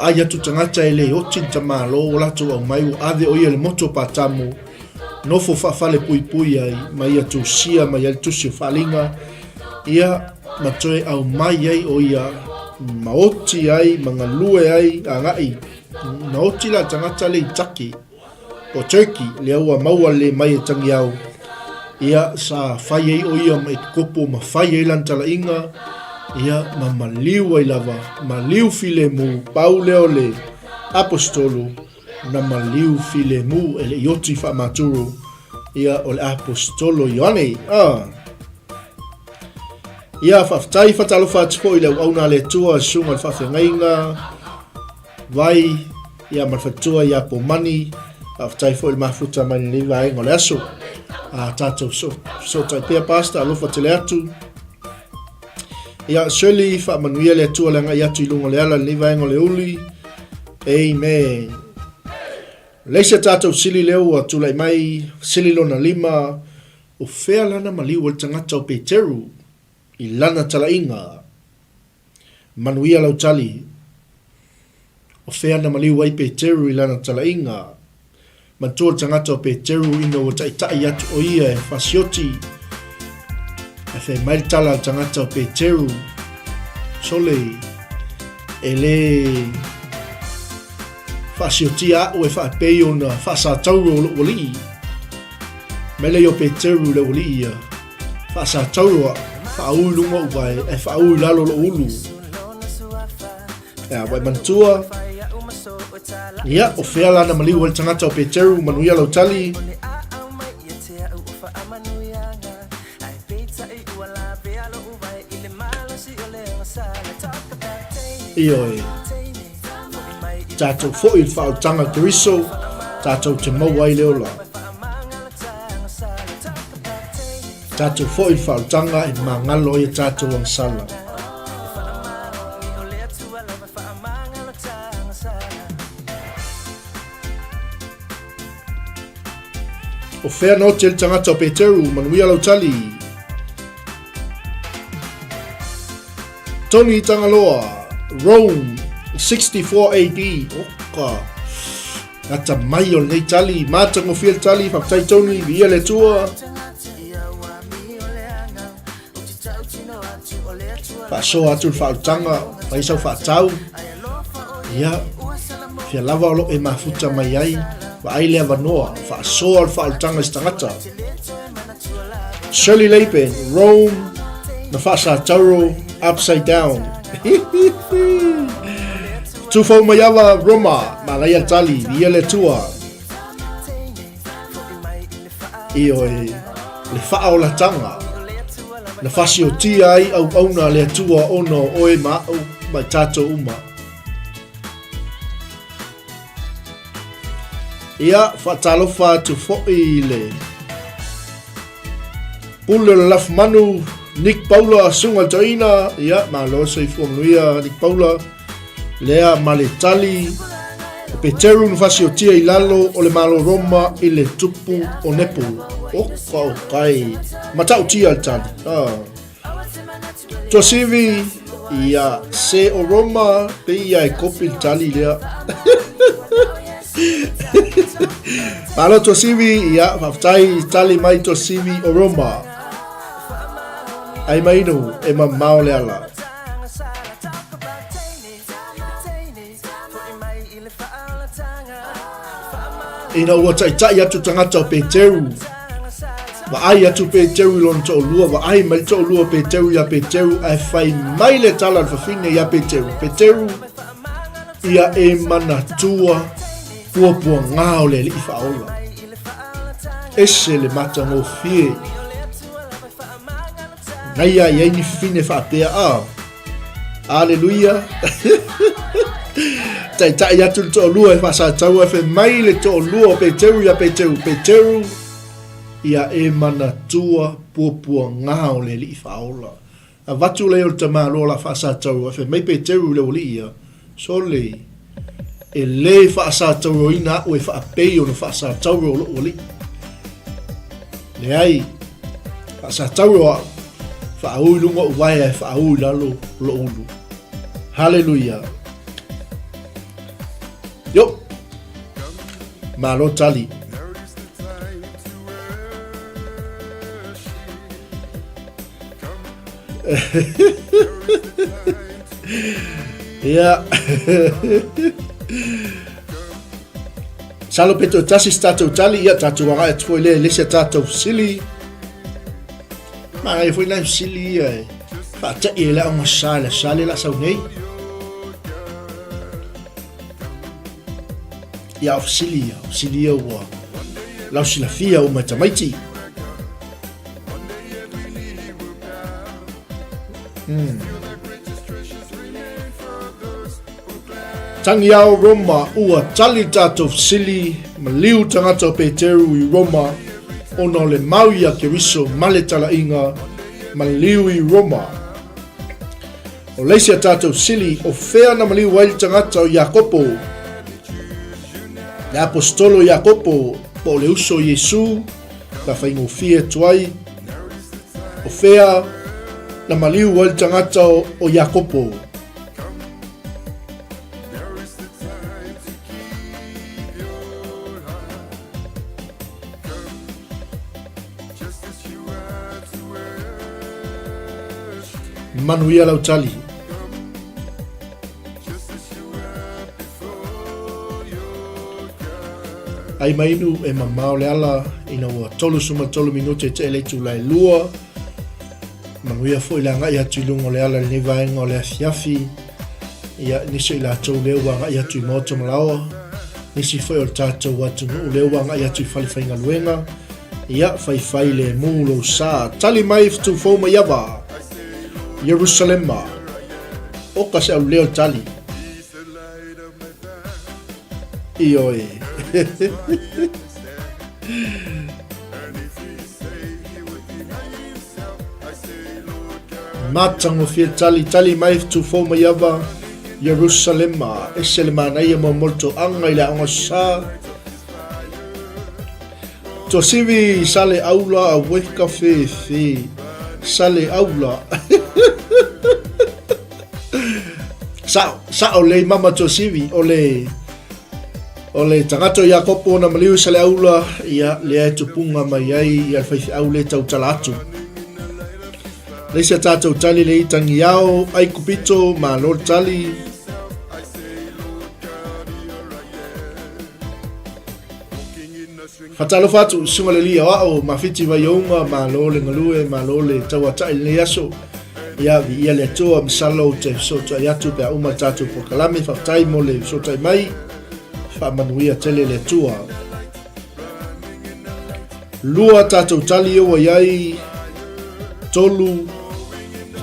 ai atu tangata e le oti tamalo o lato au mai o ave o ia le moto patamu nofo whawhale pui pui ai mai atu sia mai al tusi whalinga ia matoe au mai ai o ia maoti ai mangalue ai a ngai maoti la tangata le itaki o Turkey le aua maua le mai e tangi au ia sa fai ei o ia mai kopo ma fai ei lantala inga ia ma maliu ai lava maliu file mu Paule o le apostolo na maliu file mu ele ioti fa maturu ia o le apostolo Ioane ia whaftai whatalo whatiko i lau auna le tua sunga le whawhengainga vai ia marwhatua ia po mani whaftai fo il mafuta mani ni vai ngole aso tato so tai pia pasta alofa tele atu ia Shirley whamanuia le tua langa i atu i lunga le ala ni vai ngole uli amen leisa tato sili leo atulai mai sili lona lima o fea lana maliu al tangata o Peteru i lana talainga manuia lau tali o fea na maliu ai Peteru i lana talainga mantua tangata o Peteru ina o taitai atu o ia e fasioti e fe mai tala tangata o Peteru sole ele fasioti a o e fa peio na fasa tauro lo oli mele yo Peteru le oli ia fasa tauro fa'au lunga uwai e fa'au lalo lo ulu e wai mantua ia o fea lana maliu wal tangata o Peteru manuia lau tali ioi tatou fo'i le fa'autaga keriso tatou te mau ai leola tatou fo'i le fa'autaga e magalo ia tatou agasala o fea no te tangata o Peteru manuia lau tali Tony Tangaloa Rome 64 AD. Oka. Ngata mai o nei tali. Mātango whia tali. Whaktai tonu i via le tua. Whaasoa atu whautanga. Whaisau whaatau. Ia. Whia lava olo e mafuta mai ai. Wa ai lea wanoa. Whaasoa o whautanga i stangata. 𝚟𝚒𝚍𝚎𝚘, Rome. Na whaasa tauro. Upside down. Tufau mayawa Roma. Malaya tali. Via le tua. Io e le whao la tanga. Na whasi o tia ai au auna le tua ono oe mao mai tato uma. Ia whatalofa tu fo'i le pule le laf manu Nick Paula sunga joina. Ia malo se fuanuia Nick Paula lea male tali o peteru na whasi o tia i lalo o le malo Roma i le tupu o nepu. Oka o kai matau tia al tali. Tua sivi ia se o Roma pe ia e kopi tali lea. Malo tua sivi ia whaftai tali mai tua sivi o Roma. Ai mainu e mamao le ala. Ina ua tai atu tangata o Peteru. Wa ai atu Peteru lon to lua. Wa ai mai to lua Peteru ia Peteru. Ai fai mai le tala whawhine ia Peteru. Peteru ia e mana tua puapua ngao le li whaola. Ese le mata ngō fie. Naia ia ni fine whapea a. Aleluia. Tai atu to lua e whasa tau e mai le to lua Peteru ia Peteru. Peteru ia e mana tua puapua ngao le li whaola. A watu leo te maa lola whasa tau e mai Peteru leo li ia. So le e le whasa tau ina o e whapei o na whasa tau o lo li. Le ai whasa tau o whaau lunga o vai e whaau lalo lo ulu. Hallelujah. Yo. Malo tali. Yeah. Salo peto tasi stato tali ia tatu wanga e tfoi le lese tato sili. Ma e foi na sili e fa ta e la uma sale la sau nei. Ia of sili o la sila fia o matamaiti. Tangi au Roma ua tali tato sili maliu tangata Peteru i Roma ono le maui a keriso male tala inga maliu i Roma. O leisia tato sili o fea na maliu waili tangata o Jakopo. Le apostolo Jakopo po le uso Yesu la whaingo fie tuai. O fea na maliu waili tangata o Jakopo. Manuia lau tali. Ai mainu e mamao le ala ina ua tolu suma tolu minute te ele tu lai lua. Manuia fo ila ngai atu ilungo le ala ni vaenga o le afiafi. Ia nisi ila tau lewa ngai atu i moto malawa. Nisi fo o tatou watu nuu lewa ngai atu i whaliwhainga luenga. Ia whai le mūlo sa. Tali mai fitu fōma yawa. Jerusalem oka se au leo tali ioi matango fie tali mai tu foma yava Jerusalem eselema na ia mo molto anga ila anga sa to sivi sale aula a weka fe sale aula sa o le mama tosivi o le tangata ia kopo na maliu sa le aula ia le tupunga mai ai ia whaithi au le tau tala atu. Le se tātou tali le itangi au ai kupito ma lor tali Fatalo fatu sunga le lia wao mawhiti vai ounga ma lo le ngalue ma lo le tauatai le aso ia vi ia le toa msalo te sota iatu pe uma tātou po kalame whaktai mo le sota mai whamanuia tele le tua. Lua tātou tali o iai tolu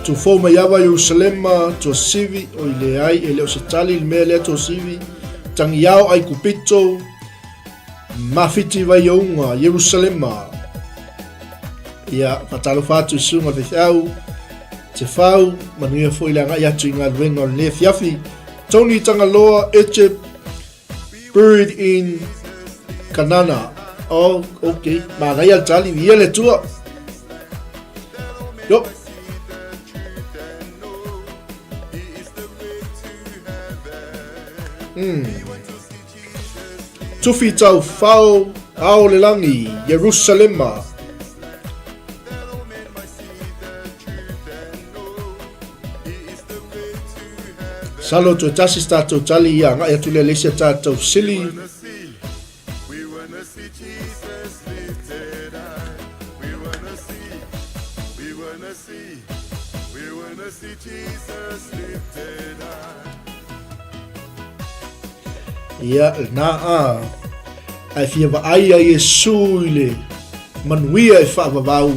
tu foma yawa Yerusalema to sivi o ile ai ele o se tali me le to sivi tangi yao ai kupito mafiti vai ounga Yerusalema ia patalo fatu sunga vethau te fau manuia foi langa ia tu inga luenga le fiafi Tony Tangaloa Egypt buried in Kanana. Oh, okay. Mana ia tali ia le tua. Yo. Tufi tau fau au le langi Yerusalema. Salo tu tasis tatou tali ia ngai atu le lesia tatou sili. Ia na ai fia va ai Yesu ile manuia e fa vau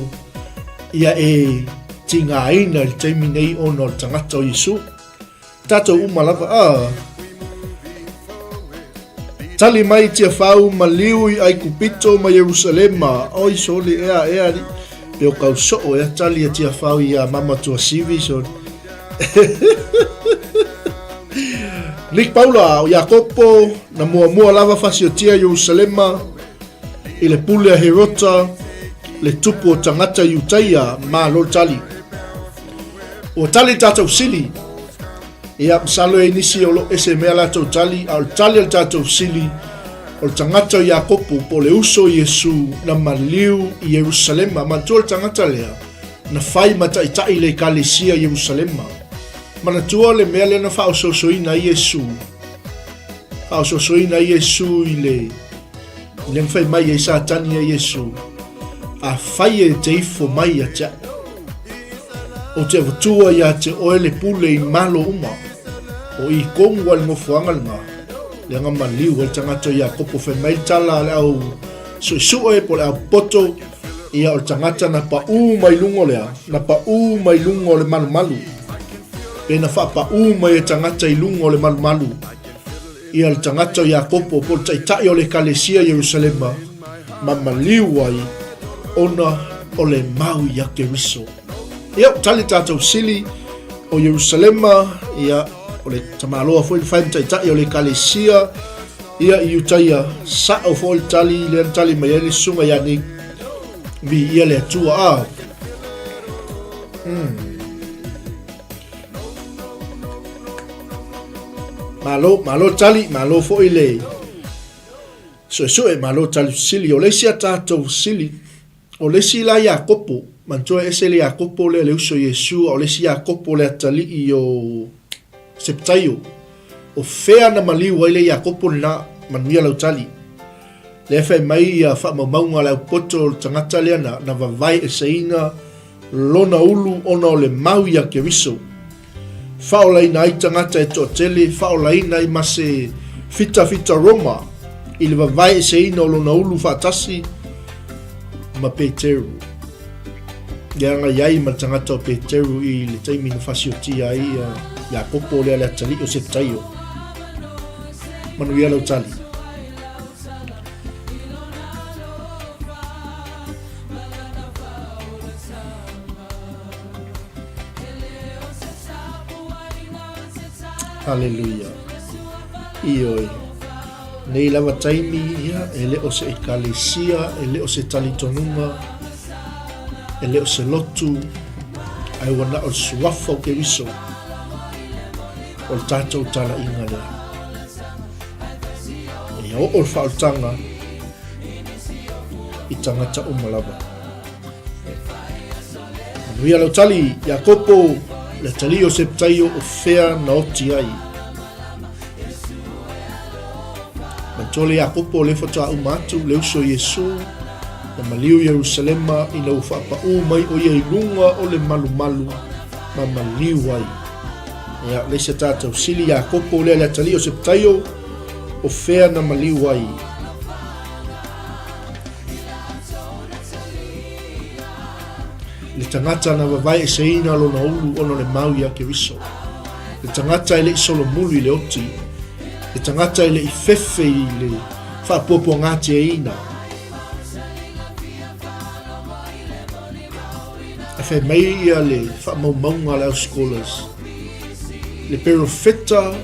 ia e tinga ina le terminei ono tangata o Yesu tato uma lava tali mai tia fau maliu ai kupito ma Yerusalema oi soli ea pe o kauso o ea tali tia fau ia mama tua sivi so Lik Paula o Jakopo na mua lava fasiotia Yerusalema i le pule a Herota le tupu o tangata Iutaia ma lo tali. O tali tātou sili ia msalo e nisi o lo ese mea la tau tali au tali al tātou sili o tangata Jakopo po le uso Yesu na maliu i Yerusalema ma tol tangata lea na fai mata itai le kalesia Yerusalema. Mana tua le mea le na whao sosoina Yesu. Whao sosoina Yesu i le mwhai mai e satani a Yesu. A whai e te ifo mai a tia. O te avatua ia te oele pule i malo uma. O i kongwa le ngofuanga nga. Le anga maliu e tangata ia kopo whai mai tala le au soisua e po le au poto. Ia o tangata na pa mai lungo lea. Na pa mai lungo le malu malu. Pena whapa mai e tangata i lungo le malu malu. Ia le tangata o Jakopo po tai o le kalesia Yerusalema. Ma liu ai ona o le mau ia keriso. Ia tali tātou sili o Yerusalema. Ia o le tamaloa foi le whaim tai o le kalesia. Ia i utaia sa o foi tali le tali mai ele sunga ia ni. Vi ia le atua Malo tali, malo fo ile. So malo tali sili. O le sia tātou sili. O le si la Jakopo. Mantoa ese le Jakopo le uso Yesu. O le si Jakopo le atali i o septaio. O fea na maliu ai le Jakopo na manuia lau tali. Le fai mai a wha maunga lau poto tangata lea na vavai e seina. Lona ulu ona o le mau ia keriso. Faolaina ai tangata e toa tele, faolaina ai mase fita Roma, i le vavai e se ina o lona ulu whaatasi, ma Peteru. Ianga iai ma tangata o Peteru i le taimi na fasiotia ai Jakopo lea le atali o septaio. Manuia lau tali. Haleluia. Ioi. Nei lava taimi ia, ele o se ekalesia, ele o se talitonunga, ele o se lotu, ai wana o suafa o ke iso. o le tātou tala inga lea. E o le whaotanga i tangata umalava. Manuia lau tali, Iakopo le tali o septaio o fea na oti ai. Mantole Iakopo le fata umatu le uso Yesu na maliu Yerusalema ina ufapa umai o ia ilunga o le malu malu ma maliu ai. Ia le se tātou sili Iakopo le tali o septaio o fea na maliu ai. Le tangata na wawai e seina lo na ulu ono le mau ia ke riso. Le tangata ele i solo mulu i le oti. Le tangata ele i fefe i le whaapopo ngati e ina. E whai mai ia le whaamaumaunga le au scholars. Le perofeta,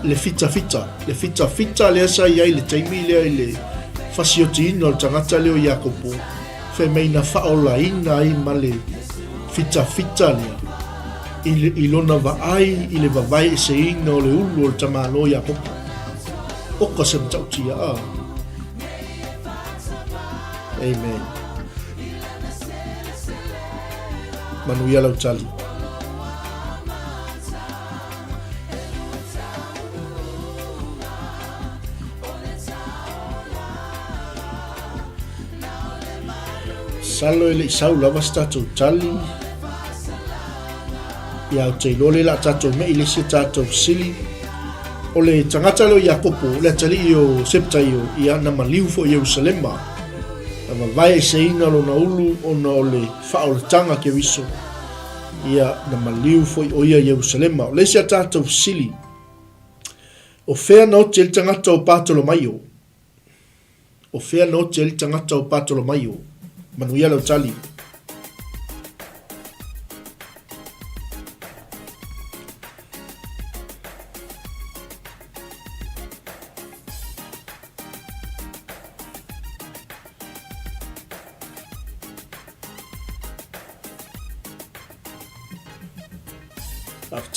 le fita fita. Le fita fita le asa iai le taimi lea i le whasioti ino le tangata leo Iakopo. Whai mai na whaola ina ai male fita fita lea. I lona vaai i le vavai e se ina o le ulu o le tamalo Iakopo. Oka se mtautia a. Amen. Manuia lau tali. Salo ele isau lava statou tali. Ia o te lole la tatou me ile se tatou sili. O le tangata leo Iakopo, le tali o septaio ia na maliu fo Yerusalema. Na vai se ina lo na ulu o na ole whaoletanga ke riso. Ia na maliu fo o ia Yerusalema. O le se tatou sili. O fea na o te tangata o patolo maio. O fea na o te tangata o patolo maio. Manuia lau tali.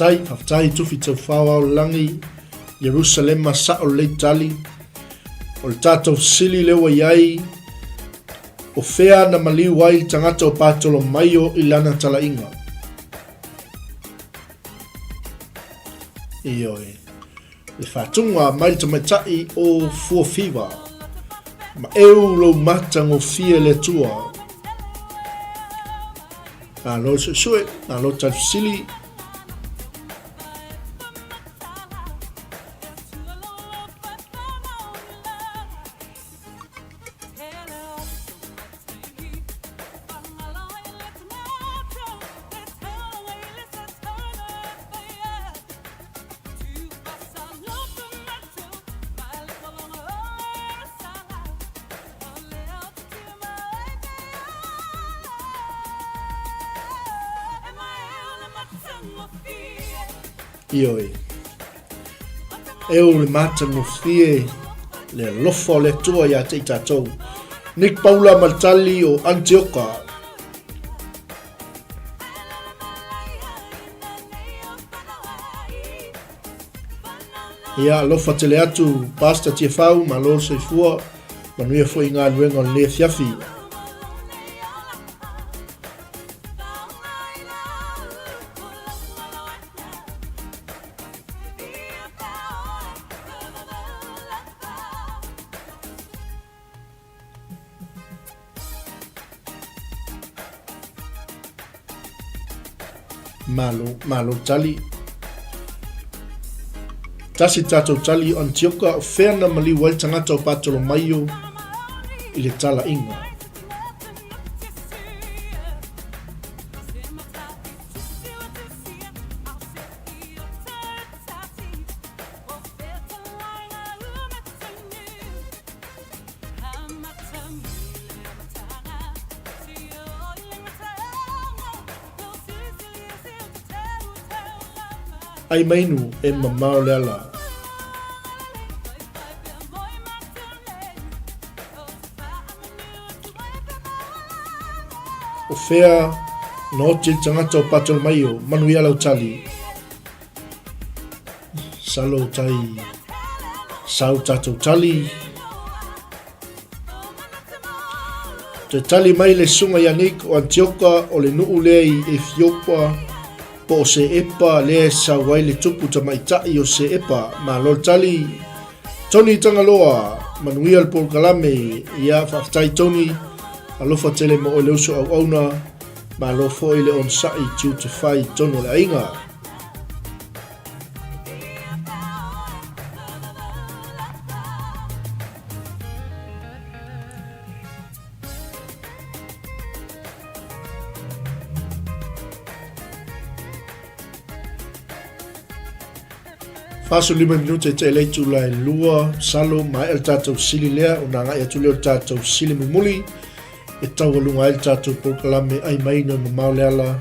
Haftai tufi tau whawa o langi Jerusalema sa o le tali. O le tātou sili lewa iai. O fea na maliu ai tangata o patolo maio i lana talainga. Ioi. Le whatunga mai tamaitai o fuafiwa. Ma eu lo matang o fia le tua. Nā lo sue, nā lo tatu sili. Ioi. Eu le matang o fie le lofo le tua ia te tatou. Nick Paula Maltali o Antioka. Ia lofa tele atu pasta tia fau ma lo se fua manuia fo inga luenga le fiafi. Malo tali. Tasi tatou tali o Antioka o fea na maliu ai tangata o patolo maio i le tala inga. Ai mainu e mamao le ala. O fea no te tangata o patolo maio manuia lau tali. salo tai sau tatou tali. Te tali mai le sunga Yanik o Antioka o le nuu lea i Ethiopia po o se epa lea sau wai le tupu tamaitai o se epa ma lo tali Tony Tangaloa manuia le Polkalame ia whaftai Tony alofa tele mo o le uso au auna ma lo fo i le on sai tiu te whai tono le ainga. Faso 5 minute te leitu lai lua salo mai el tatou sili lea o nga ngai atu leo tatou sili muli e tau alunga el tatou Polkalame ai maina mamao leala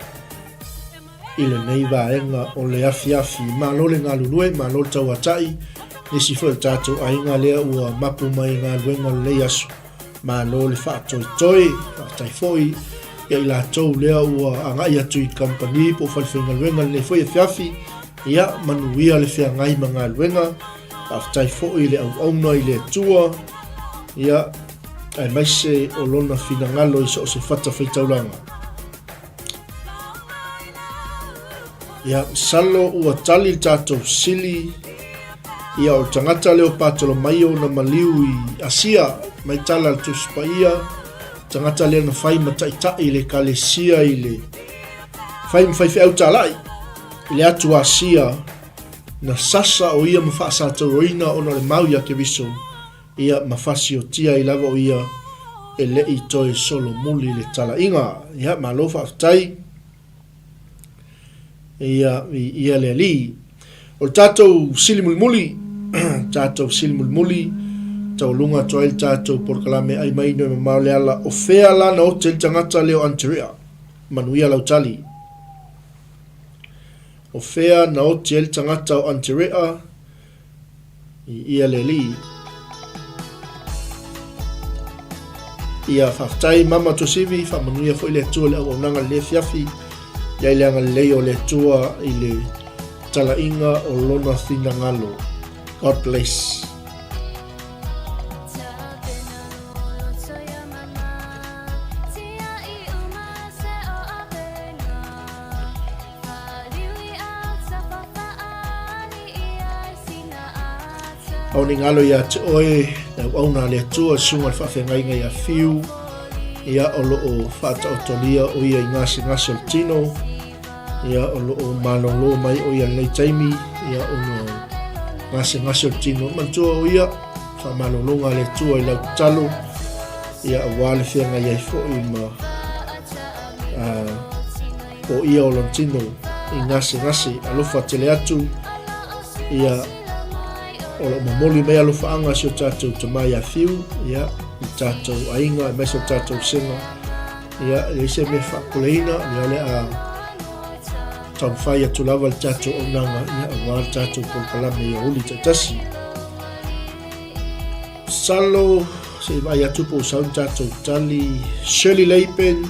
i le nei vaenga o le afi ma lo le ngā lunue ma lo tau atai nisi fo el tatou ainga lea ua mapu mai ngā luenga le aso ma lo le whaatoi whaatai foi ia i la tau lea ua angai atu i kampani po whalwhenga luenga le foi e fiafi ia manuia le fea ngai mga luenga aftai fo i le au auna i le tua ia ai maise o lona fina ngalo i so se fata feitaulanga ia salo ua tali tatou sili ia o tangata leo patolo mai o na maliu i Asia mai tala le tuspaia tangata leo na fai mataitai le kalesia i le fai mwhai au talai le atu Asia na sasa o ia mawhaasa tauroina o na le mau ia ke viso ia mawhasi o tia i lava o ia e le i toi solo muli le tala inga ia malofa aftai ia le li o tatou sili muli tatou sili muli tau lunga toa il tatou Polkalame ai maino e mamao le ala o fea lana o te tangata leo anterea manuia lau tali o fea na o te tangata o Anterea ia le li ia whaftai mama to sivi whamanuia fo i le tua le au nanga le fiafi ia i le anga leo le tua i le tala inga o lona thina ngalo. God bless. Au ni ngalo ia te oe, au na le tua sunga whawhengai ngai a fiu, ia o loo whata o tolia o ia i ngasi o tino, ia o loo manolo mai o ia nei taimi, ia o no ngasi o tino, mantua o ia, wha manolo le tua i lau talo, ia a wale whenga iai fo i ma, o ia o lontino, i ngasi, alofa tele atu, ia o lo mamoli mea lo whaanga si o tātou te mai a whiu, ia, i tātou ainga, mai si o tātou senga, ia, le se me whakuleina, ia le a tau whai atu lava le tātou o nanga, ia, a wā tātou Polkalame ia uli tatasi. Salo, se vai atu po saun tātou tali, 𝚟𝚒𝚍𝚎,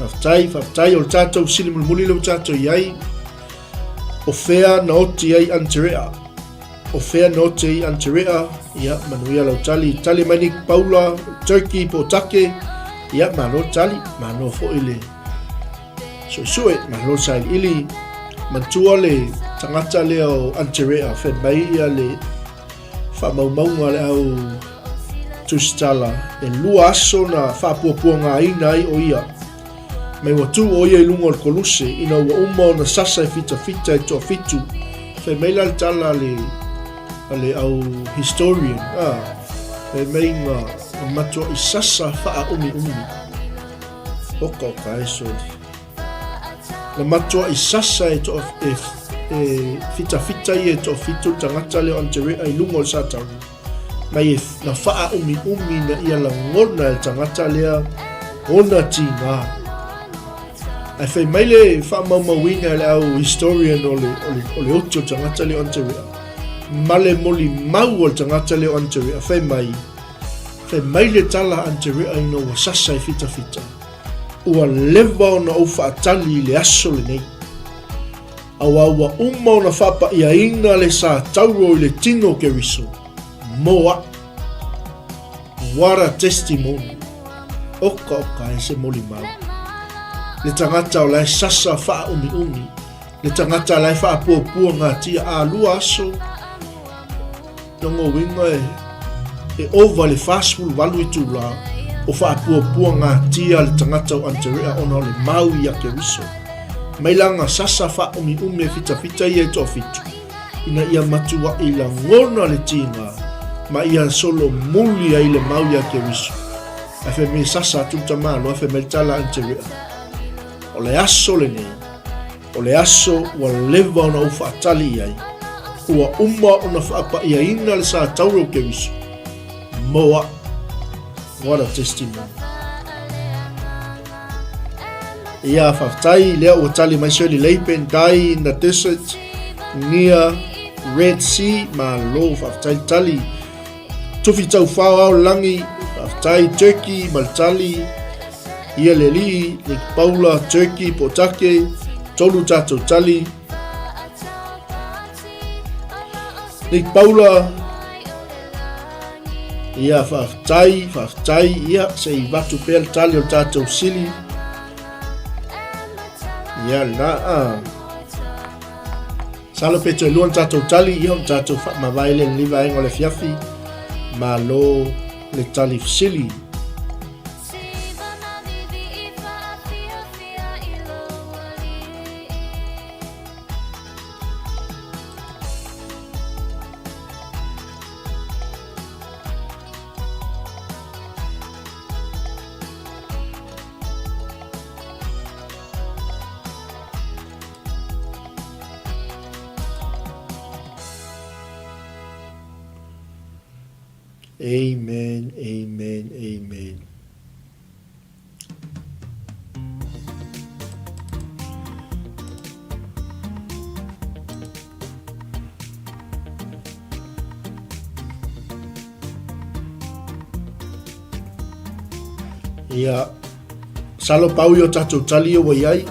whaftai, o le tātou sili mulmuli lo tātou iai, o fea na oti ai Anterea. O fea na oti ai Anterea, ia manuia lau tali manik Paula, Turkey po take, ia mano tali, mano fo ile. Sue, mano sail ili, mantua le tangata leo Anterea, fe mai ia le whamaumaunga le au tusitala, e lua aso na whapuapuanga aina ai o ia. Mai watu o ia i lunga o koluse, ina ua uma o na sasa e fita e toa fitu. Whai meila le tala ale au historian, whai mei ngā matua i sasa wha umi. Oka e soli. Na matua i sasa e toa fita i e toa fitu tangata leo Anterea i lunga o satau. Mai na wha umi na ia la ngona e tangata lea ona ti ngā. Ai whai maile whamamawina le au historian o le oto tangata leo Anterea. Male moli mau o tangata leo Anterea. Whai maile tala Anterea ino wa sasa e fita. Ua lewa o na au whaatali le aso le nei. Awawa uma ona whapa ia ina le sa tauro i le tino ke riso. Moa. What a testimony. Oka e se moli mau. Le tangata o lai sasa wha umi. Le tangata lai wha pua ngā tia a lua aso. Nongo winga e ova le fastful walu i tū la. O wha pua ngā tia le tangata o anterea ona le mau i a ke riso. Mailanga sasa wha umi e fita ia to fitu. Ina ia matua i la ngona le tinga. Ma ia solo muli ai le mau i a ke riso. Afe me sasa tuta malo, afe me tala anterea. O le aso le nei. O le aso wa leva ona ufa atali ai. Ua uma ona whaapa ia ina le sa tauro ke riso. Moa. What a testimony. Ia whaftai lea ua tali mai 𝚟𝚒𝚍𝚎𝚘 dai in the desert near Red Sea ma lo whaftai tali. Tufi tau whao au langi whaftai Turkey maltali. Ia le li le paula Turkey potake tolu tatou tali. Le paula ia whaftai ia se i watu pel tali o tatou sili. Ia na salo peto luan tatou tali ia on tatou mawai le liva engo le fiafi ma lo le tali sili. Amen, amen, amen. Ia salo pau yo tatou tali o waiai.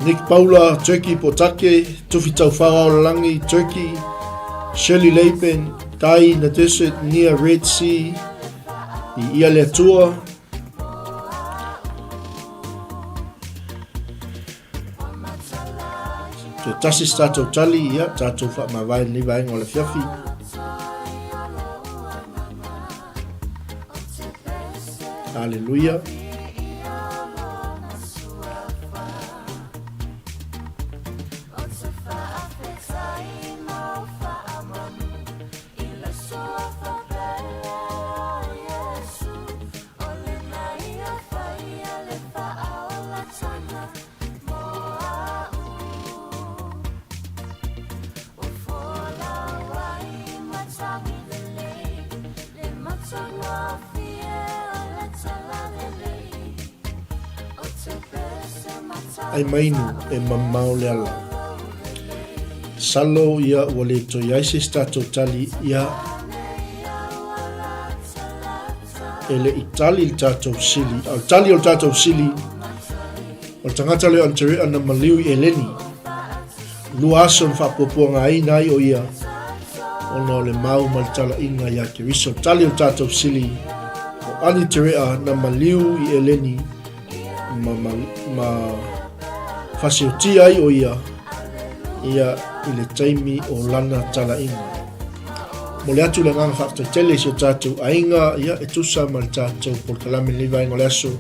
Nick Paula, Turkey potake, tufi tau whao langi, Turkey, 𝚟𝚒𝚍𝚘𝚘 dai in the desert near Red Sea. I ia le atua. Te tasi tatou tali ia tatou wha mawai ni vai ngole fiafi. Hallelujah. Ai mainu e mamao le ala. Salo ia wale to yaise stato tali ia ele itali il tatou sili. Al tali o tatou sili. O tangata leo anterea na maliu i eleni. Lua ason whapopua ngā ina ai o ia. Ono le mau maltala inga ia ke riso. Tali o tatou sili. O ani terea na maliu i eleni. Ma whasiotia ai o ia i le taimi o lana tala inga. Mo le atu le nganga whaftaitele si o tātou ainga ia e tusa ma le tātou porkalame liva ingo le aso.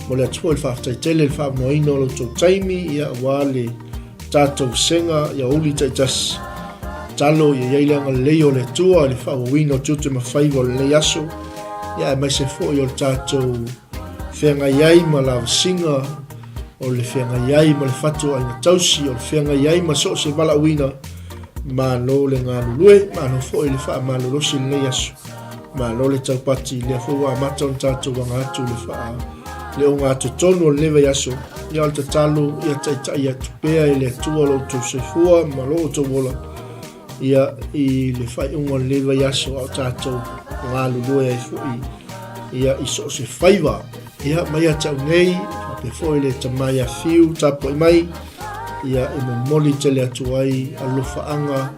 Mo le atu le whaftaitele le whamoino lo tō taimi ia wā le tātou senga ia uli taitas. Talo ia iaileanga leo le tua le whawawino tūte mawhaiwa le le aso. Ia e mai se fo i o le tātou whenga iai ma la singa o le whenga iai ma le whatu ai na tausi o le whenga iai ma so se wala uina ma lo le ngā lulue ma no fo i le wha ma lo losi le aso ma lo le taupati le fua amata on tātou wanga atu le wha le o ngā tonu o le lewa aso ia o te talo ia taitai atu pēa i le atua lo tau se fua ma lo o tau wola ia i le whai unga le lewa aso au tātou ngā lulue ai fui ia i so se whaiwa ia mai atau nei pe foi le tamai a fiu tapo i mai ia e moli tele atu ai alofaanga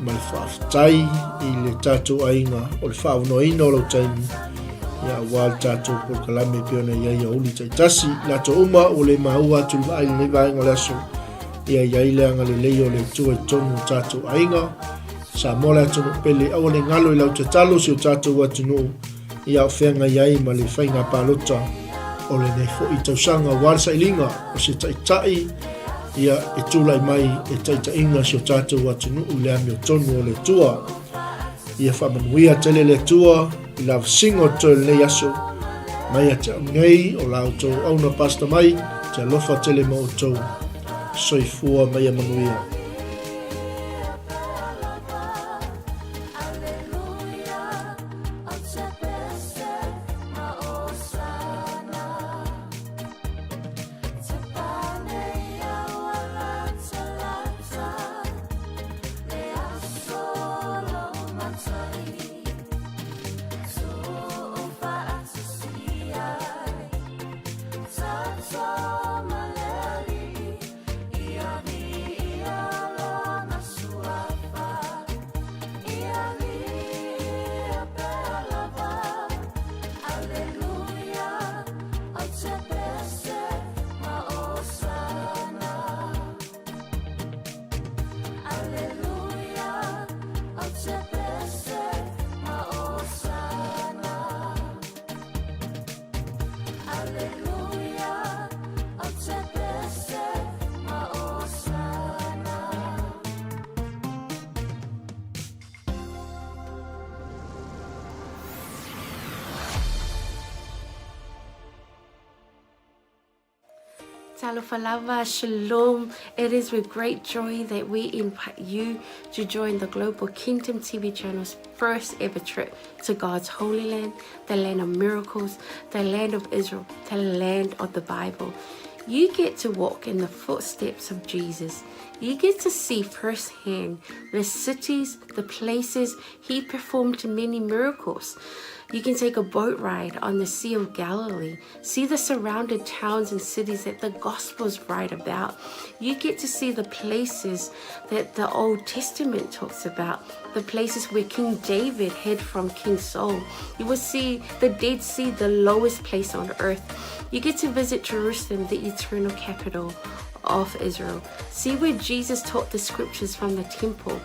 ma le whaafitai i le tātou ainga o le whaaunoina o lau taimi ia wal tātou polkalame peona ia uli taitasi lato uma o le maua atu ai le vaenga le aso ia le anga le leo le tua i tonu tātou ainga sa mola atu no pele au le ngalo i lau te talo si o tātou atu no ia o whenga iai ma le whainga pālota o le nei fo i tausanga wal sa ilinga o se taitai ia e tūlai mai e taita inga si o tātou atu nuu le ami o tonu o le tua. Ia whamanuia tele le tua i lau singo tō le aso mai a te ngei o lau tō auna pasta mai te alofa tele mo o tō soifua mai a manuia. Alofa Shalom. It is with great joy that we invite you to join the Global Kingdom TV channel's first ever trip to God's Holy Land, the land of miracles, the land of Israel, the land of the Bible. You get to walk in the footsteps of Jesus. You get to see firsthand the cities, the places he performed many miracles. You can take a boat ride on the Sea of Galilee, see the surrounded towns and cities that the Gospels write about. You get to see the places that the Old Testament talks about, the places where King David hid from King Saul. You will see the Dead Sea, the lowest place on earth. You get to visit Jerusalem, the eternal capital of Israel. See where Jesus taught the scriptures from the temple.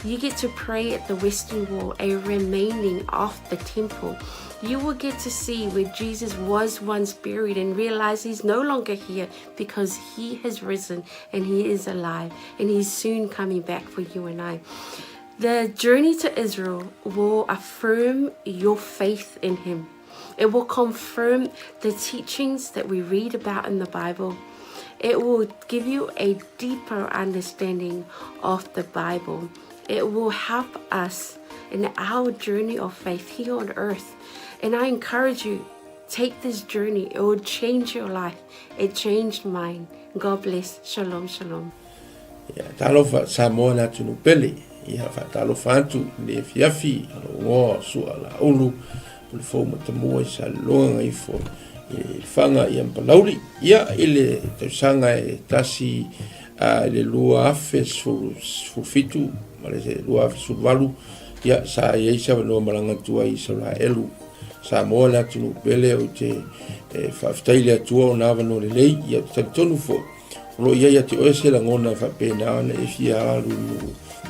You get to pray at the Western Wall, a remaining of the temple. You will get to see where Jesus was once buried and realize he's no longer here because he has risen and he is alive and he's soon coming back for you and I. The journey to Israel will affirm your faith in him. It will confirm the teachings that we read about in the Bible. It will give you a deeper understanding of the Bible. It will help us in our journey of faith here on earth. And I encourage you, take this journey. It will change your life. It changed mine. God bless. Shalom, shalom. Talofa Samoa na tunu pele. Ia fa talofa antu le fiafi alo su ala ulu le fo matamua sa longa i fo fanga i ampalauri. Ia ile tausanga e tasi le lua afe su fitu malese lua afe su valu. Ia sa ia isa no malanga tua i sa elu. Samoa na tunu pele o te whaftaile atua o nawa no le lei. Ia tonu fo. Lo ia ia te oese la ngona fa pena na e fia alu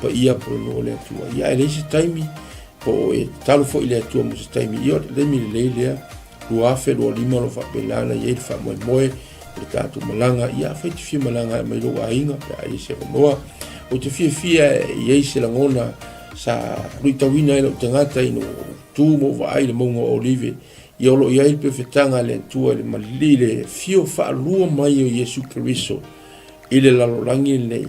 pa ia po no le atua. Ia ele se taimi po e talo fo ile atua mo se taimi. Ia le mi le lea lua afe lua lima lo fa pena na ia fa moe moe le tatu malanga. Ia fa te fia malanga mai lo ainga pe a se noa. O te fia ia se la ngona sa ruitawina ilo tangata ino tu mo va ai le monga olive. Ia lo ia il perfetanga le tua le malile fio fa lua mai o Yesu Kristo ile la lorangi nei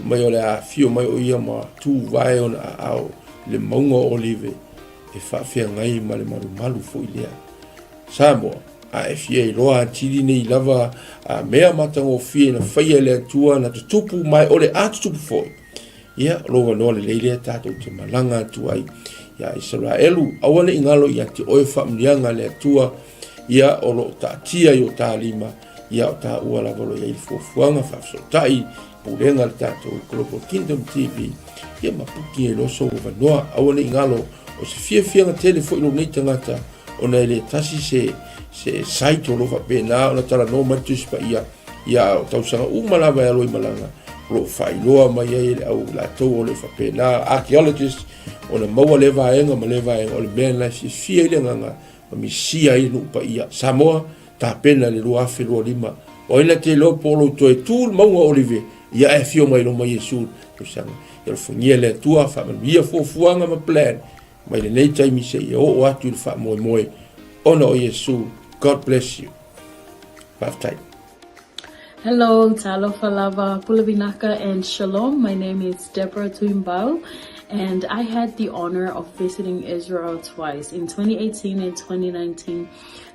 mai o le fio mai o ia ma tu vai on ao le monga olive e fa fia ngai ma le malu fo ile samo a fia loa tili nei lava a mea matango fia na faia le tua na tupu mai o le atupu fo ia lo no le leile tato te malanga tu ai ya Israelu awale ingalo ya te oe familianga le tua ia o lo tatia yo talima ia o ta ua la valo ia fuafuanga whafsotai pulenga le tātou Global Kingdom TV ia mapuki e loso o vanoa awane ingalo o se fiafianga tele fo ilo nei tangata o nei le tasi se site o lofa pena o na tala no matus pa ia o tausanga umalawa e aloi malanga lo whailoa mai e le au la tau o le fa pena archaeologist o na maua le vaenga ma le vaenga o le mea na fia ile nganga ma mi sia i nupa ia Samoa ta pena le lua afe lua lima o ina te lo polo to e tūl maunga olive ia e fio mai lo mai Yesu kusanga ia lo fungia le tua fa ma ia fuafuanga ma plan mai le nei taimi se ia o atu le fa moe ona o Yesu. God bless you. Bye. Hello, 𝚟𝚑𝚙𝚢𝚅 Pulevinaka and Shalom. My name is 𝗵𝗚𝗚𝗠𝗚𝗠𝗠𝗚, and I had the honor of visiting Israel twice, in 2018 and 2019.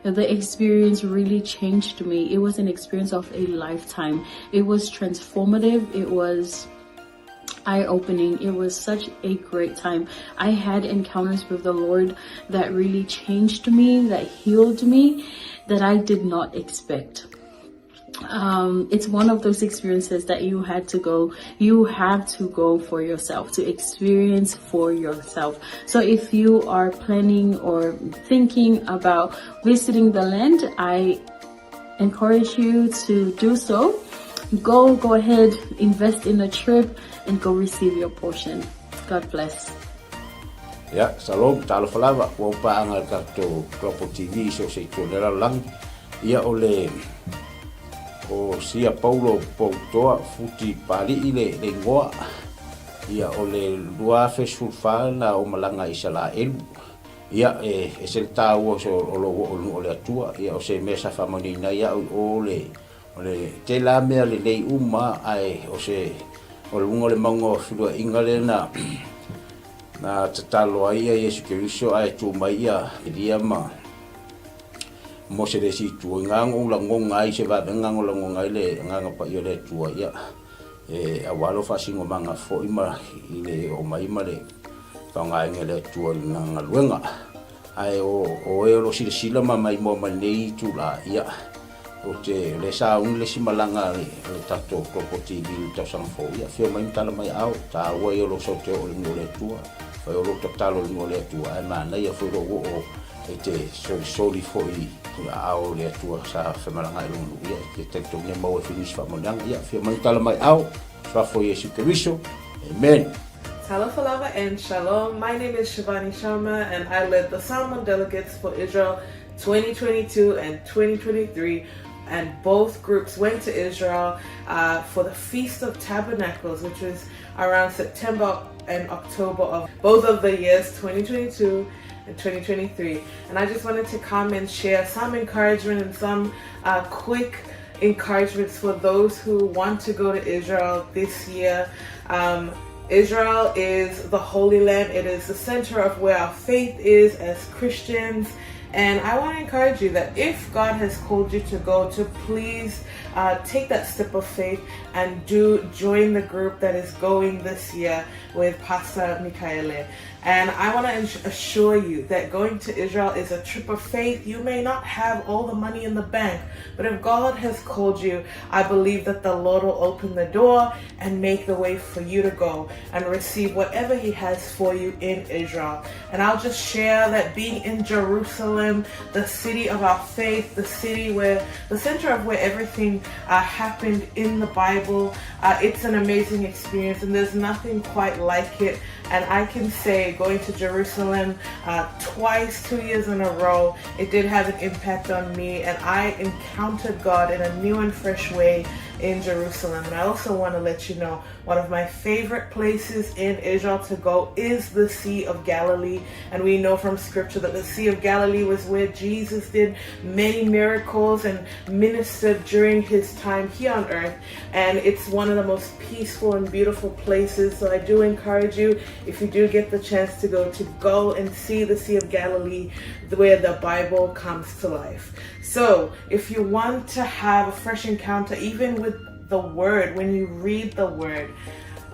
The experience really changed me. It was an experience of a lifetime. It was transformative. It was eye-opening. It was such a great time. I had encounters with the Lord that really changed me, that healed me, that I did not expect. It's one of those experiences that you have to go for yourself, to experience for yourself. So if you are planning or thinking about visiting the land, I encourage you to do so. Go ahead, invest in a trip and go receive your portion. God bless. Ya, salom, 𝚟𝚑𝚙𝚢𝚅, wa paanga kato Global TV so se tolera lang. Ia ole o sia Paulo Poutoa futi pali ile le ngoa. Ia ole lua fesulfa na o malanga Israel. Ia e se tau so ole atua, ia o se mesa famanina ia ole te la mea le lei uma ai o se o le maunga whirua ingale na tatalo ai Yesu Keriso ai tu mai ia iria ma mo se le si tu ngango la ngonga ai se va ngango la ngonga ile nganga pa ia le tu ia awalo fasingo manga fo ima ile o mai male pa ngai ngele tu nganga luenga ai o lo sila mai mo nei tu la ia o te le sa le simalanga le tato Global TV ta sang fo ia fio mai tala mai au ta wa yo lo so te o le tua fa yo lo totalo le tua ai mana ia fo o te soli fo i au le tua sa fa malanga lu ia te te ne mo finish fa monang ia fio mai tala mai au fa fo Yesu Keriso. Amen. 𝚟𝚑𝚙𝚢𝚅 and Shalom. My name is 𝗚𝗚𝚙𝚢𝚅 Sharma and I led the Salmon Delegates for Israel 2022 and 2023. And both groups went to Israel for the Feast of Tabernacles, which was around September and October of both of the years 2022 and 2023. And I just wanted to come and share some encouragement and some quick encouragements for those who want to go to Israel this year. Israel is the Holy Land. It is the center of where our faith is as Christians. And I want to encourage you that if God has called you to go, to please take that step of faith and join the group that is going this year with Pastor Michaele. And I want to assure you that going to Israel is a trip of faith. You may not have all the money in the bank, but if God has called you, I believe that the Lord will open the door and make the way for you to go and receive whatever He has for you in Israel. And I'll just share that being in Jerusalem, the city of our faith, the center of where everything happened in the Bible, it's an amazing experience, and there's nothing quite like it. And I can say, going to Jerusalem twice, 2 years in a row, it did have an impact on me, and I encountered God in a new and fresh way in Jerusalem. And I also want to let you know, one of my favorite places in Israel to go is the Sea of Galilee. And we know from scripture that the Sea of Galilee was where Jesus did many miracles and ministered during His time here on earth. And it's one of the most peaceful and beautiful places. So I do encourage you, if you do get the chance to go and see the Sea of Galilee, where the Bible comes to life. So if you want to have a fresh encounter, even with the Word, when you read the Word,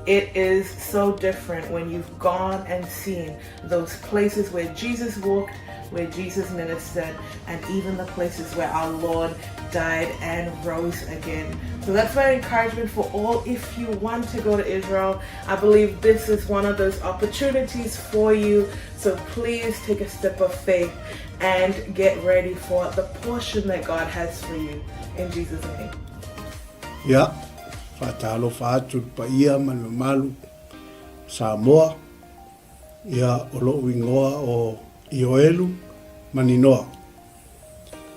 it is so different when you've gone and seen those places where Jesus walked, where Jesus ministered, and even the places where our Lord died and rose again. So that's my encouragement for all. If you want to go to Israel, I believe this is one of those opportunities for you. So please take a step of faith and get ready for the portion that God has for you. In Jesus' name. Yeah. Fatalo fatu pa ia malu Samoa ia olo wingoa o Ioelu maninoa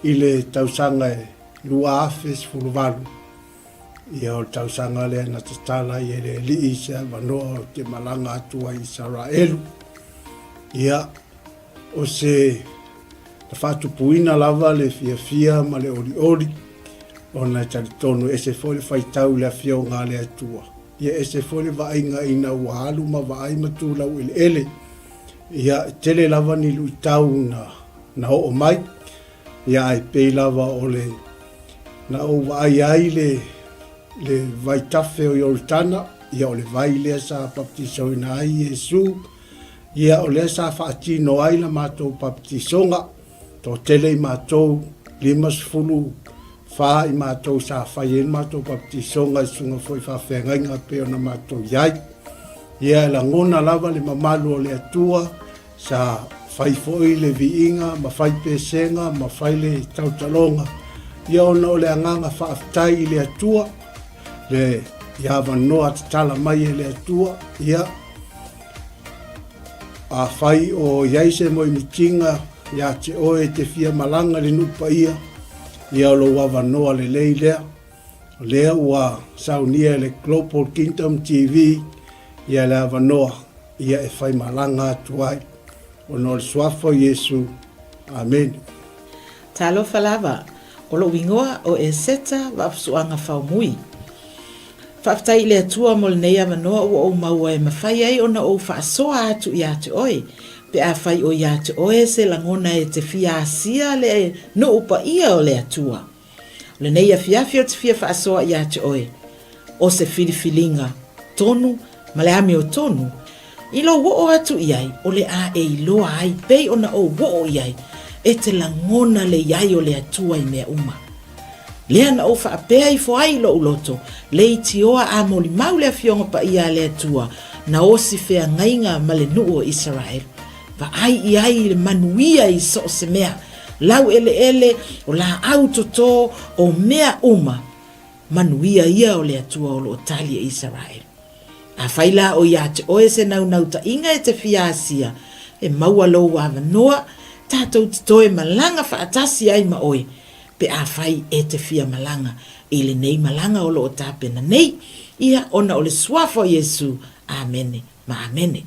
ile tausanga e lua afes fuluvalu ia o tausanga le na tatala ia le liisa manoa te malanga atua Israelu ia o se fatu puina lava le fia ma le oli ona talitonu ese fole faitau le afio ngā le atua. Ia ese fole vainga ina wahalu ma vaai matu lau ele. Ia tele lava ni lui tau na o mai. Ia ai pei lava o le na o vaai ai le vai tafe o Yoltana. Ia o le vai lea sa baptiso ina ai Yesu. Ia o lea sa faatino ai la mātou baptisonga. To tele i mātou 50 fa i mātou sa whai en mātou baptisonga i sunga foi whawhengainga peo na mātou iai. Ia la ngona lava le mamalu o le atua sa whai foi le viinga, ma whai pesenga, ma whai le tautalonga. Ia ona o le anganga whaaftai i le atua, le iawa noa tatala mai e le atua, ia a whai o iaise mo i mitinga, ia te oe te fia malanga le nupa ia, ia lo wawa noa le lei lea ua saunia le Global Kingdom TV, ia le awa noa, ia e whai malanga atuai, o no le swafo Yesu, Amen. Talo falava, o lo wingoa o e seta wapsuanga whaumui. Whaftai le atua mo le nei awa noa o maua e mawhai ai ona o whaasoa atu i atu oe, pe a whai o ia te oe se langona e te fia asia le no upa ia o le atua. Le nei a fiafio te fia whaasoa ia te oe. O se filifilinga tonu, ma le ame o tonu. I lo wo o atu iai, o le a e iloa ai, pei ona o wo o iai, e te langona le iai o le atua i mea uma. Lea na o whaapea i fo ai lo uloto, le i tioa a mo li mau le a fionga pa ia le atua, na o si fea ngainga ma le nuu o Israel. Va ai i ai le manuia i so se mea, lau ele o la autoto o mea uma, manuia ia o le atua o lo tali e Israel. A whaila o ia te oe se nau ta inga e te fia asia, e maua lou awa noa, tātou te toe malanga whaatasi ai ma oe, pe a whai e te fia malanga, e le nei malanga o lo o tāpena nei, ia ona o le swafo Yesu, amene, ma amene.